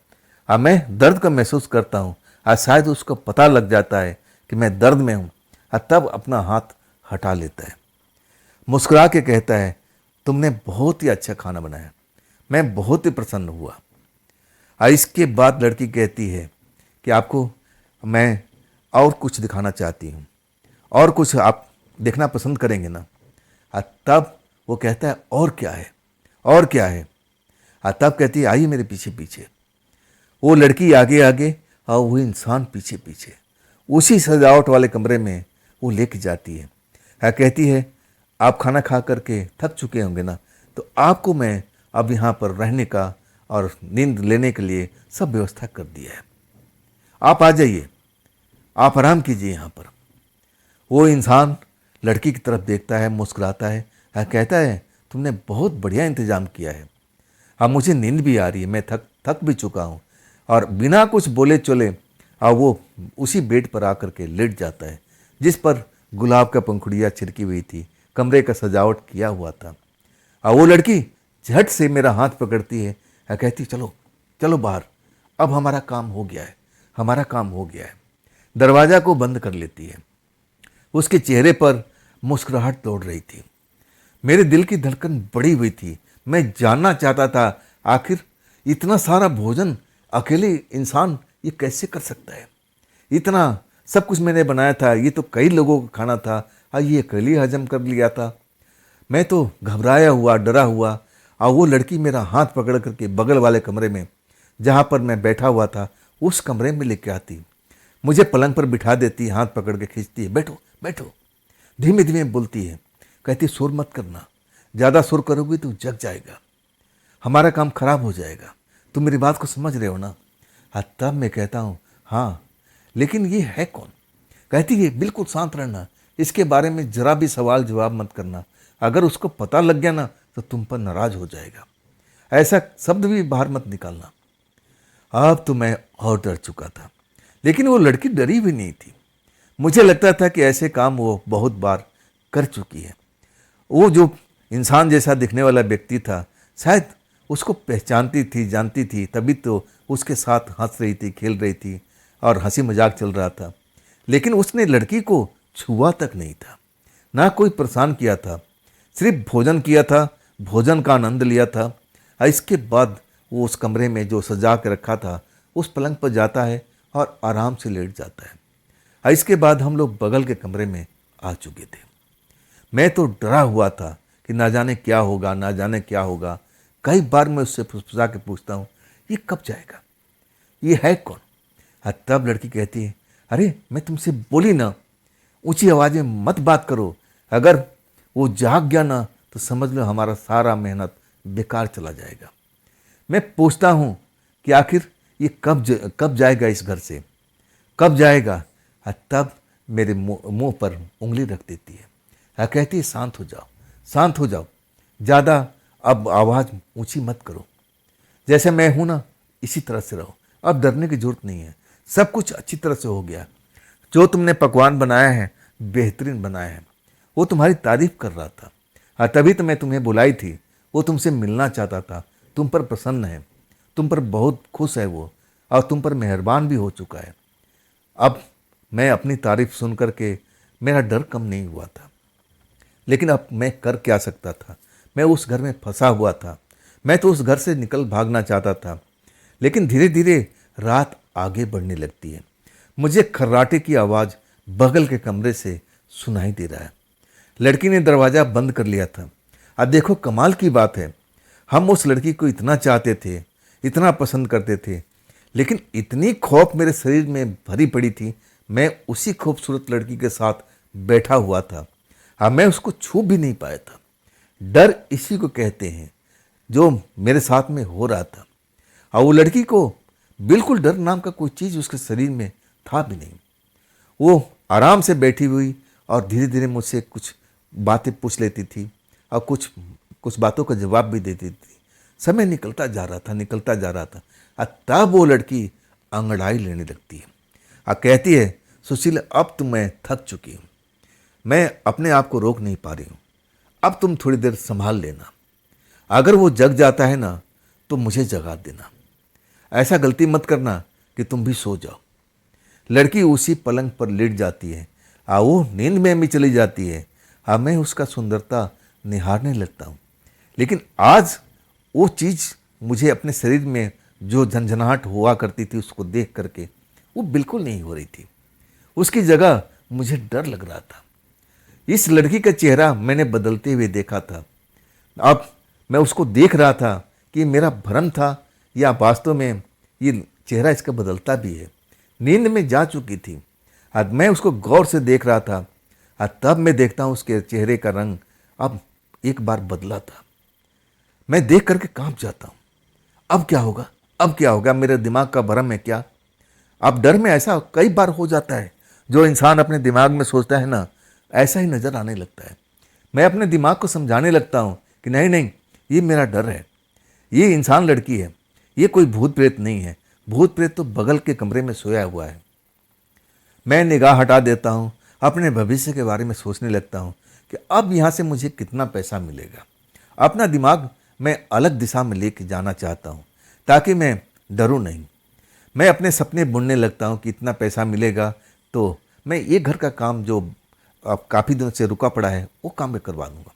और मैं दर्द का महसूस करता हूँ और शायद उसको पता लग जाता है कि मैं दर्द में हूँ और तब अपना हाथ हटा लेता है, मुस्कुरा के कहता है तुमने बहुत ही अच्छा खाना बनाया, मैं बहुत ही प्रसन्न हुआ। और इसके बाद लड़की कहती है कि आपको मैं और कुछ दिखाना चाहती हूँ, और कुछ आप देखना पसंद करेंगे ना? तब वो कहता है और क्या है, और क्या है? तब कहती है आइए मेरे पीछे पीछे। वो लड़की आगे आगे और वो इंसान पीछे पीछे उसी सजावट वाले कमरे में वो लेके जाती है। कहती है आप खाना खा करके थक चुके होंगे ना, तो आपको मैं अब यहाँ पर रहने का और नींद लेने के लिए सब व्यवस्था कर दिया है, आप आ जाइए, आप आराम कीजिए यहाँ पर। वो इंसान लड़की की तरफ देखता है, मुस्कुराता है, कहता है तुमने बहुत बढ़िया इंतजाम किया है, अब मुझे नींद भी आ रही है, मैं थक भी चुका हूँ। और बिना कुछ बोले चले वो उसी बेड पर आकर के लेट जाता है जिस पर गुलाब का पंखुड़िया छिड़की हुई थी, कमरे का सजावट किया हुआ था। और वो लड़की झट से मेरा हाथ पकड़ती है, कहती चलो चलो बाहर, अब हमारा काम हो गया है, हमारा काम हो गया है। दरवाज़ा को बंद कर लेती है। उसके चेहरे पर मुस्कुराहट दौड़ रही थी। मेरे दिल की धड़कन बढ़ी हुई थी। मैं जानना चाहता था आखिर इतना सारा भोजन अकेले इंसान ये कैसे कर सकता है। इतना सब कुछ मैंने बनाया था, ये तो कई लोगों का खाना था और ये अकेले हजम कर लिया था। मैं तो घबराया हुआ, डरा हुआ, और वो लड़की मेरा हाथ पकड़ करके बगल वाले कमरे में जहाँ पर मैं बैठा हुआ था उस कमरे में लेके आती, मुझे पलंग पर बिठा देती, हाथ पकड़ के खींचती है, बैठो बैठो, धीमे धीमे बोलती है, कहती शोर मत करना, ज़्यादा शोर करोगी तो जग जाएगा, हमारा काम खराब हो जाएगा, तुम मेरी बात को समझ रहे हो ना? तब मैं कहता हूँ हाँ, लेकिन ये है कौन? कहती है बिल्कुल शांत रहना, इसके बारे में जरा भी सवाल जवाब मत करना, अगर उसको पता लग गया ना तो तुम पर नाराज हो जाएगा, ऐसा शब्द भी बाहर मत निकालना। अब तो मैं और डर चुका था, लेकिन वो लड़की डरी भी नहीं थी। मुझे लगता था कि ऐसे काम वो बहुत बार कर चुकी है। वो जो इंसान जैसा दिखने वाला व्यक्ति था शायद उसको पहचानती थी, जानती थी, तभी तो उसके साथ हंस रही थी, खेल रही थी और हंसी मजाक चल रहा था। लेकिन उसने लड़की को छुआ तक नहीं था, ना कोई परेशान किया था, सिर्फ भोजन किया था, भोजन का आनंद लिया था। इसके बाद वो उस कमरे में जो सजा के रखा था उस पलंग पर जाता है और आराम से लेट जाता है। इसके बाद हम लोग बगल के कमरे में आ चुके थे। मैं तो डरा हुआ था कि ना जाने क्या होगा, ना जाने क्या होगा। कई बार मैं उससे फुसफुसा के पूछता हूँ, ये कब जाएगा, ये है कौन? तब लड़की कहती है, अरे मैं तुमसे बोली ना, ऊंची आवाज में मत बात करो, अगर वो जाग गया ना तो समझ लो हमारा सारा मेहनत बेकार चला जाएगा। मैं पूछता हूँ कि आखिर ये कब जाएगा, इस घर से कब जाएगा? तब मेरे मुंह पर उंगली रख देती है। कहती है, शांत हो जाओ, शांत हो जाओ, ज़्यादा अब आवाज़ ऊंची मत करो, जैसे मैं हूं ना इसी तरह से रहो, अब डरने की जरूरत नहीं है, सब कुछ अच्छी तरह से हो गया। जो तुमने पकवान बनाया है बेहतरीन बनाया है। वो तुम्हारी तारीफ कर रहा था। तभी तो मैं तुम्हें बुलाई थी, वो तुमसे मिलना चाहता था, तुम पर प्रसन्न है, तुम पर बहुत खुश है वो, और तुम पर मेहरबान भी हो चुका है। अब मैं अपनी तारीफ सुन करके मेरा डर कम नहीं हुआ था, लेकिन अब मैं कर क्या सकता था? मैं उस घर में फंसा हुआ था। मैं तो उस घर से निकल भागना चाहता था, लेकिन धीरे धीरे रात आगे बढ़ने लगती है। मुझे खर्राटे की आवाज़ बगल के कमरे से सुनाई दे रहा है। लड़की ने दरवाज़ा बंद कर लिया था। अब देखो कमाल की बात है, हम उस लड़की को इतना चाहते थे, इतना पसंद करते थे, लेकिन इतनी खौफ मेरे शरीर में भरी पड़ी थी। मैं उसी खूबसूरत लड़की के साथ बैठा हुआ था। मैं उसको छू भी नहीं पाया था। डर इसी को कहते हैं जो मेरे साथ में हो रहा था। और वो लड़की को बिल्कुल डर नाम का कोई चीज़ उसके शरीर में था भी नहीं। वो आराम से बैठी हुई और धीरे धीरे मुझसे कुछ बातें पूछ लेती थी और कुछ बातों का जवाब भी देती थी। समय निकलता जा रहा था, निकलता जा रहा था। तब वो लड़की अंगड़ाई लेने लगती है और कहती है, सुशील अब तो मैं थक चुकी हूँ, मैं अपने आप को रोक नहीं पा रही हूँ, अब तुम थोड़ी देर संभाल लेना। अगर वो जग जाता है ना तो मुझे जगा देना, ऐसा गलती मत करना कि तुम भी सो जाओ। लड़की उसी पलंग पर लेट जाती है, वो नींद में भी चली जाती है। मैं उसका सुंदरता निहारने लगता हूँ, लेकिन आज वो चीज़ मुझे अपने शरीर में जो झंझनाहट हुआ करती थी उसको देख करके वो बिल्कुल नहीं हो रही थी। उसकी जगह मुझे डर लग रहा था। इस लड़की का चेहरा मैंने बदलते हुए देखा था। अब मैं उसको देख रहा था कि मेरा भ्रम था या वास्तव में ये चेहरा इसका बदलता भी है। नींद में जा चुकी थी। अब मैं उसको गौर से देख रहा था। तब मैं देखता हूँ उसके चेहरे का रंग अब एक बार बदला था। मैं देख करके कांप जाता हूँ। अब क्या होगा, अब क्या होगा? मेरे दिमाग का भ्रम है क्या? अब डर में ऐसा कई बार हो जाता है, जो इंसान अपने दिमाग में सोचता है ना, ऐसा ही नज़र आने लगता है। मैं अपने दिमाग को समझाने लगता हूँ कि नहीं नहीं, ये मेरा डर है, ये इंसान लड़की है, ये कोई भूत प्रेत नहीं है। भूत प्रेत तो बगल के कमरे में सोया हुआ है। मैं निगाह हटा देता हूँ, अपने भविष्य के बारे में सोचने लगता हूँ कि अब यहाँ से मुझे कितना पैसा मिलेगा। अपना दिमाग मैं अलग दिशा में लेके जाना चाहता हूँ ताकि मैं डरूं नहीं। मैं अपने सपने बुनने लगता हूँ कि इतना पैसा मिलेगा तो मैं ये घर का काम जो अब काफ़ी दिनों से रुका पड़ा है वो काम मैं करवा दूँगा,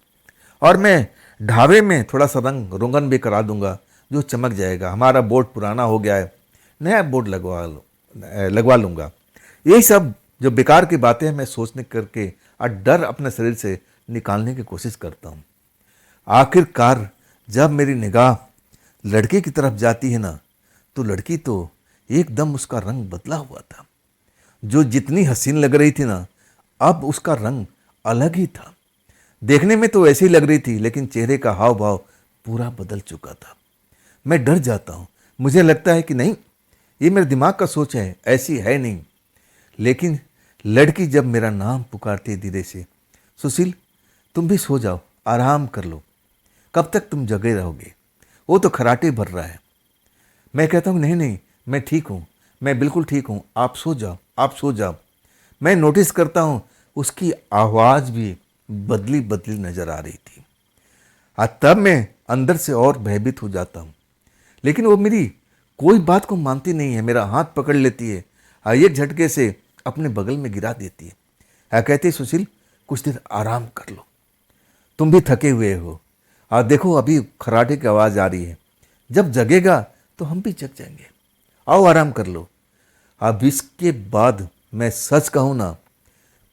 और मैं ढाबे में थोड़ा सा रंग रोगन भी करा दूँगा जो चमक जाएगा। हमारा बोर्ड पुराना हो गया है, नया बोर्ड लगवा लूँगा। यही सब जो बेकार की बातें हैं मैं सोचने करके और डर अपने शरीर से निकालने की कोशिश करता हूँ। आखिरकार जब मेरी निगाह लड़के की तरफ जाती है ना, तो लड़की तो एकदम उसका रंग बदला हुआ था। जो जितनी हसीन लग रही थी ना, अब उसका रंग अलग ही था। देखने में तो ऐसी लग रही थी, लेकिन चेहरे का हाव भाव पूरा बदल चुका था। मैं डर जाता हूँ। मुझे लगता है कि नहीं, ये मेरे दिमाग का सोच है, ऐसी है नहीं। लेकिन लड़की जब मेरा नाम पुकारती है धीरे से, सुशील तुम भी सो जाओ, आराम कर लो, कब तक तुम जगे रहोगे, वो तो खराटे भर रहा है। मैं कहता हूँ नहीं नहीं, मैं ठीक हूँ, मैं बिल्कुल ठीक हूँ, आप सो जाओ, आप सो जाओ। मैं नोटिस करता हूँ उसकी आवाज़ भी बदली बदली नजर आ रही थी। तब मैं अंदर से और भयभीत हो जाता हूँ, लेकिन वो मेरी कोई बात को मानती नहीं है। मेरा हाथ पकड़ लेती है, एक झटके से अपने बगल में गिरा देती है। कहती है, सुशील कुछ देर आराम कर लो, तुम भी थके हुए हो, और देखो अभी खराटे की आवाज़ आ रही है, जब जगेगा तो हम भी जग जाएंगे। आओ आराम कर लो। अब इसके बाद मैं सच कहूँ ना,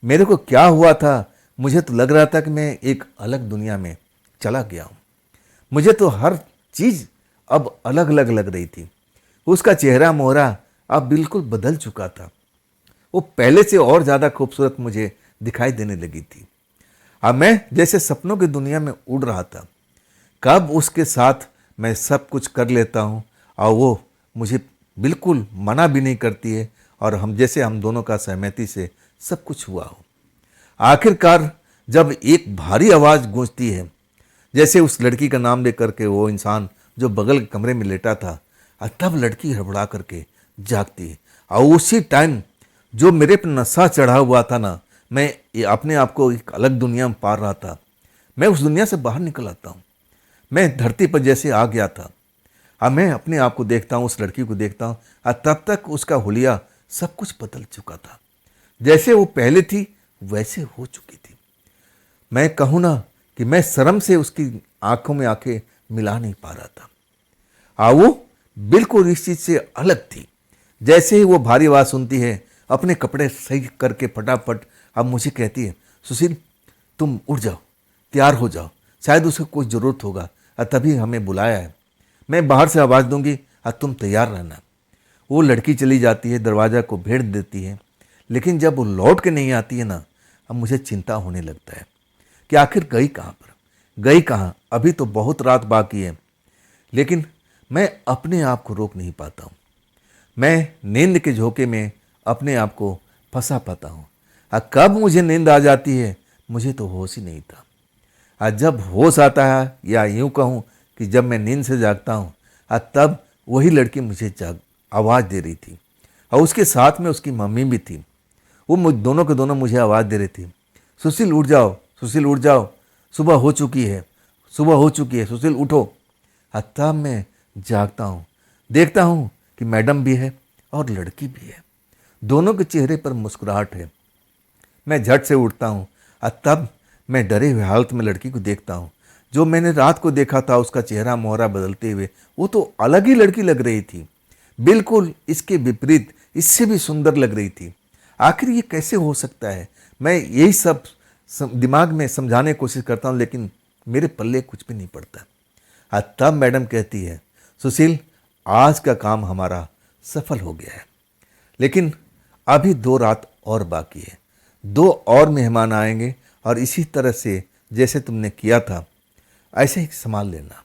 मेरे को क्या हुआ था, मुझे तो लग रहा था कि मैं एक अलग दुनिया में चला गया हूँ। मुझे तो हर चीज़ अब अलग अलग लग रही थी। उसका चेहरा मोहरा अब बिल्कुल बदल चुका था। वो पहले से और ज़्यादा खूबसूरत मुझे दिखाई देने लगी थी। अब मैं जैसे सपनों की दुनिया में उड़ रहा था। कब उसके साथ मैं सब कुछ कर लेता हूँ और वो मुझे बिल्कुल मना भी नहीं करती है, और हम दोनों का सहमति से सब कुछ हुआ हो। आखिरकार जब एक भारी आवाज़ गूंजती है, जैसे उस लड़की का नाम लेकर के वो इंसान जो बगल के कमरे में लेटा था, और तब लड़की हड़बड़ा करके जागती है। और उसी टाइम जो मेरे पर नशा चढ़ा हुआ था ना, मैं अपने आप को एक अलग दुनिया में पा रहा था। मैं उस दुनिया से बाहर निकल आता हूँ। मैं धरती पर जैसे आ गया था। अब मैं अपने आप को देखता हूँ, उस लड़की को देखता हूँ, और तब तक उसका हुलिया सब कुछ बदल चुका था। जैसे वो पहले थी वैसे हो चुकी थी। मैं कहूँ ना कि मैं शर्म से उसकी आंखों में आंखें मिला नहीं पा रहा था। वो बिल्कुल इस चीज़ से अलग थी। जैसे ही वो भारी आवाज़ सुनती है, अपने कपड़े सही करके फटाफट अब मुझे कहती है, सुशील तुम उठ जाओ, तैयार हो जाओ, शायद उसे कोई ज़रूरत होगा और तभी हमें बुलाया है। मैं बाहर से आवाज़ दूंगी और तुम तैयार रहना। वो लड़की चली जाती है, दरवाज़ा को भेड़ देती है। लेकिन जब वो लौट के नहीं आती है ना, अब मुझे चिंता होने लगता है कि आखिर गई कहाँ पर, गई कहाँ। अभी तो बहुत रात बाकी है, लेकिन मैं अपने आप को रोक नहीं पाता हूँ। मैं नींद के झोंके में अपने आप को फंसा पाता हूँ। कब मुझे नींद आ जाती है मुझे तो होश ही नहीं था। जब होश आता है, या यूँ कहूँ कि जब मैं नींद से जागता हूँ, तब वही लड़की मुझे आवाज़ दे रही थी, और उसके साथ में उसकी मम्मी भी थी। वो दोनों के दोनों मुझे आवाज़ दे रही थी, सुशील उठ जाओ, सुशील उठ जाओ, सुबह हो चुकी है, सुबह हो चुकी है, सुशील उठो। तब मैं जागता हूँ, देखता हूँ कि मैडम भी है और लड़की भी है। दोनों के चेहरे पर मुस्कुराहट है। मैं झट से उठता हूँ, तब मैं डरे हुए हालत में लड़की को देखता हूँ। जो मैंने रात को देखा था, उसका चेहरा मोहरा बदलते हुए, वो तो अलग ही लड़की लग रही थी, बिल्कुल इसके विपरीत, इससे भी सुंदर लग रही थी। आखिर ये कैसे हो सकता है? मैं यही सब दिमाग में समझाने की कोशिश करता हूँ, लेकिन मेरे पल्ले कुछ भी नहीं पड़ता। तब मैडम कहती है, सुशील आज का काम हमारा सफल हो गया है, लेकिन अभी 2 रात और बाकी है। 2 और मेहमान आएंगे, और इसी तरह से जैसे तुमने किया था ऐसे ही संभाल लेना,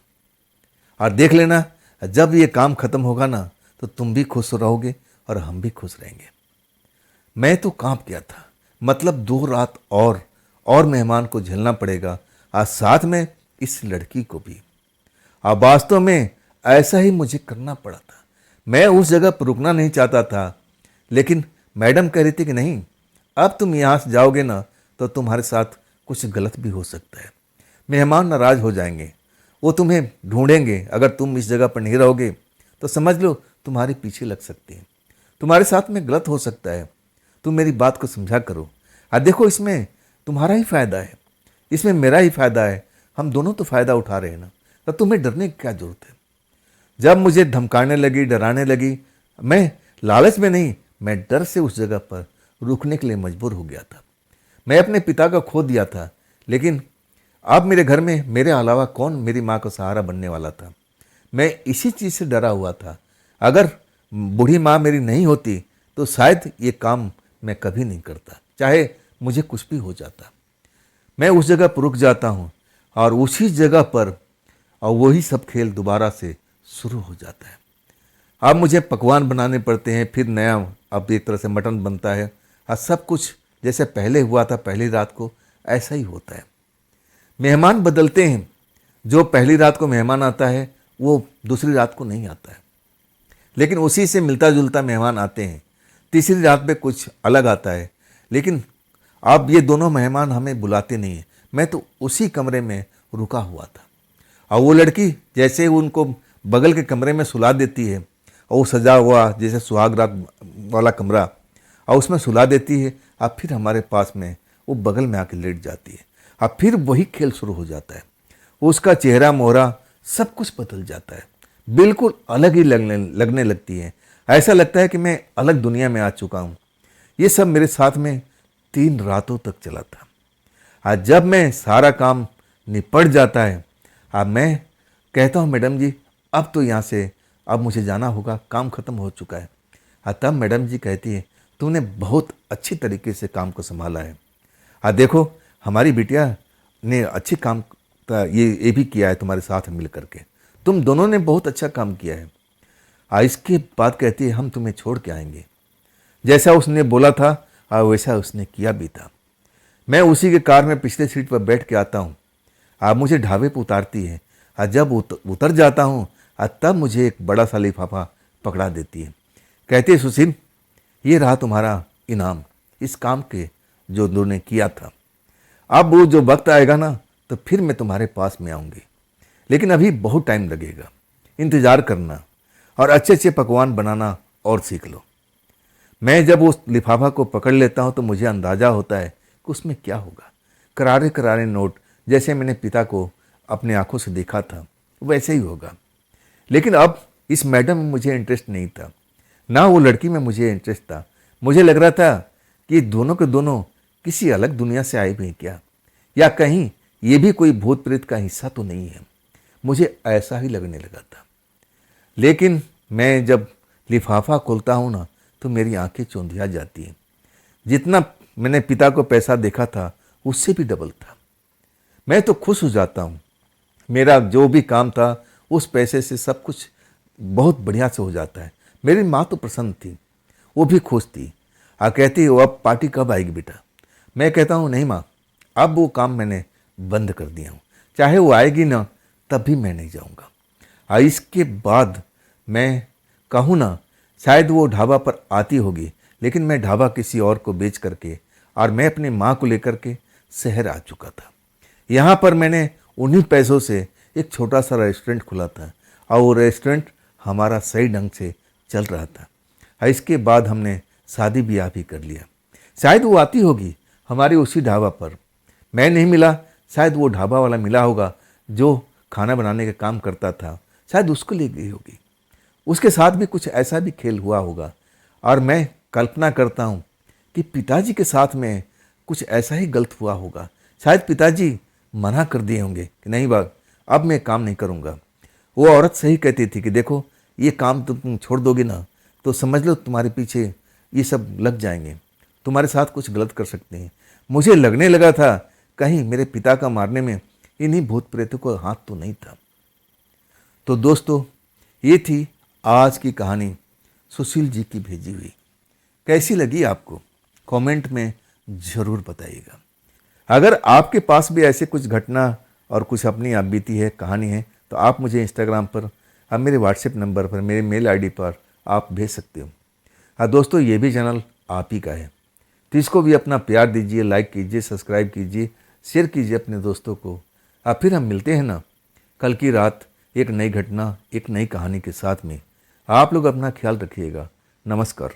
और देख लेना जब ये काम खत्म होगा ना, तो तुम भी खुश रहोगे और हम भी खुश रहेंगे। मैं तो कांप गया था। मतलब 2 रात और मेहमान को झेलना पड़ेगा, और साथ में इस लड़की को भी। अब वास्तव में ऐसा ही मुझे करना पड़ा था। मैं उस जगह पर रुकना नहीं चाहता था, लेकिन मैडम कह रही थी कि नहीं, अब तुम यहाँ से जाओगे ना तो तुम्हारे साथ कुछ गलत भी हो सकता है। मेहमान नाराज हो जाएंगे, वो तुम्हें ढूंढेंगे। अगर तुम इस जगह पर नहीं रहोगे तो समझ लो तुम्हारे पीछे लग सकते हैं, तुम्हारे साथ में गलत हो सकता है। तुम मेरी बात को समझा करो। देखो इसमें तुम्हारा ही फायदा है, इसमें मेरा ही फायदा है, हम दोनों तो फायदा उठा रहे हैं ना, तो तुम्हें डरने की क्या जरूरत है। जब मुझे धमकाने लगी, डराने लगी, मैं लालच में नहीं, मैं डर से उस जगह पर रुकने के लिए मजबूर हो गया था। मैं अपने पिता को खो दिया था, लेकिन अब मेरे घर में मेरे अलावा कौन मेरी माँ का सहारा बनने वाला था। मैं इसी चीज़ से डरा हुआ था। अगर बूढ़ी माँ मेरी नहीं होती तो शायद ये काम मैं कभी नहीं करता, चाहे मुझे कुछ भी हो जाता। मैं उस जगह पर रुक जाता हूँ, और उसी जगह पर और वही सब खेल दोबारा से शुरू हो जाता है। अब मुझे पकवान बनाने पड़ते हैं, फिर नया, अब एक तरह से मटन बनता है, और सब कुछ जैसे पहले हुआ था पहली रात को ऐसा ही होता है। मेहमान बदलते हैं, जो पहली रात को मेहमान आता है वो दूसरी रात को नहीं आता है, लेकिन उसी से मिलता जुलता मेहमान आते हैं। तीसरी रात पे कुछ अलग आता है, लेकिन अब ये दोनों मेहमान हमें बुलाते नहीं हैं। मैं तो उसी कमरे में रुका हुआ था, और वो लड़की जैसे ही उनको बगल के कमरे में सुला देती है, और वो सजा हुआ जैसे सुहाग रात वाला कमरा, और उसमें सुला देती है, अब फिर हमारे पास में वो बगल में आके लेट जाती है। अब फिर वही खेल शुरू हो जाता है। उसका चेहरा मोहरा सब कुछ बदल जाता है। बिल्कुल अलग ही लगने लगती है। ऐसा लगता है कि मैं अलग दुनिया में आ चुका हूँ। ये सब मेरे साथ में 3 रातों तक चला था। आज जब मैं सारा काम निपट जाता है, अब मैं कहता हूँ मैडम जी अब तो यहाँ से अब मुझे जाना होगा, काम खत्म हो चुका है। तब मैडम जी कहती है तूने बहुत अच्छी तरीके से काम को संभाला है। देखो हमारी बिटिया ने अच्छी काम ये भी किया है तुम्हारे साथ मिल करके, तुम दोनों ने बहुत अच्छा काम किया है। इसके बाद कहती है हम तुम्हें छोड़ के आएंगे। जैसा उसने बोला था वैसा उसने किया भी था। मैं उसी के कार में पिछले सीट पर बैठ के आता हूँ। मुझे ढाबे पर उतारती है। जब उतर जाता हूँ तब मुझे एक बड़ा सा लिफाफा पकड़ा देती है। कहती है सुशील ये रहा तुम्हारा इनाम इस काम के जो तुमने किया था। अब वो जो वक्त आएगा ना तो फिर मैं तुम्हारे पास में आऊँगी, लेकिन अभी बहुत टाइम लगेगा, इंतज़ार करना और अच्छे अच्छे पकवान बनाना और सीख लो। मैं जब उस लिफाफा को पकड़ लेता हूँ तो मुझे अंदाज़ा होता है कि उसमें क्या होगा। करारे करारे नोट, जैसे मैंने पिता को अपने आंखों से देखा था वैसे ही होगा। लेकिन अब इस मैडम में मुझे इंटरेस्ट नहीं था, ना वो लड़की में मुझे इंटरेस्ट था। मुझे लग रहा था कि दोनों के दोनों किसी अलग दुनिया से आए हुए हैं क्या, या कहीं ये भी कोई भूत प्रेत का हिस्सा तो नहीं है। मुझे ऐसा ही लगने लगा था। लेकिन मैं जब लिफाफा खोलता हूँ ना तो मेरी आंखें चौंधिया जाती हैं। जितना मैंने पिता को पैसा देखा था उससे भी डबल था। मैं तो खुश हो जाता हूँ। मेरा जो भी काम था उस पैसे से सब कुछ बहुत बढ़िया से हो जाता है। मेरी माँ तो प्रसन्न थी, वो भी खुश थी। कहती है अब पार्टी कब आएगी बेटा। मैं कहता हूँ नहीं माँ, अब वो काम मैंने बंद कर दिया हूँ, चाहे वो आएगी ना तब भी मैं नहीं जाऊँगा। इसके बाद मैं कहूँ ना शायद वो ढाबा पर आती होगी, लेकिन मैं ढाबा किसी और को बेच करके और मैं अपनी माँ को लेकर के शहर आ चुका था। यहाँ पर मैंने उन्हीं पैसों से एक छोटा सा रेस्टोरेंट खुला था और वो रेस्टोरेंट हमारा सही ढंग से चल रहा था। इसके बाद हमने शादी ब्याह भी कर लिया। शायद वो आती होगी हमारे उसी ढाबा पर। मैं नहीं मिला, शायद वो ढाबा वाला मिला होगा जो खाना बनाने का काम करता था, शायद उसको ले गई होगी। उसके साथ भी कुछ ऐसा भी खेल हुआ होगा और मैं कल्पना करता हूँ कि पिताजी के साथ में कुछ ऐसा ही गलत हुआ होगा। शायद पिताजी मना कर दिए होंगे कि नहीं बाग अब मैं काम नहीं करूँगा। वो औरत सही कहती थी कि देखो ये काम तो तुम छोड़ दोगे ना तो समझ लो तुम्हारे पीछे ये सब लग जाएंगे, तुम्हारे साथ कुछ गलत कर सकते हैं। मुझे लगने लगा था कहीं मेरे पिता का मारने में इन्हीं भूत प्रेतों को हाथ तो नहीं था। तो दोस्तों ये थी आज की कहानी सुशील जी की भेजी हुई। कैसी लगी आपको कमेंट में ज़रूर बताइएगा। अगर आपके पास भी ऐसे कुछ घटना और कुछ अपनी आप बीती है कहानी है तो आप मुझे इंस्टाग्राम पर अब मेरे व्हाट्सएप नंबर पर मेरे मेल आईडी पर आप भेज सकते हो। दोस्तों ये भी चैनल आप ही का है तो इसको भी अपना प्यार दीजिए, लाइक कीजिए, सब्सक्राइब कीजिए, शेयर कीजिए अपने दोस्तों को। फिर हम मिलते हैं ना कल की रात एक नई घटना एक नई कहानी के साथ में। आप लोग अपना ख्याल रखिएगा। नमस्कार।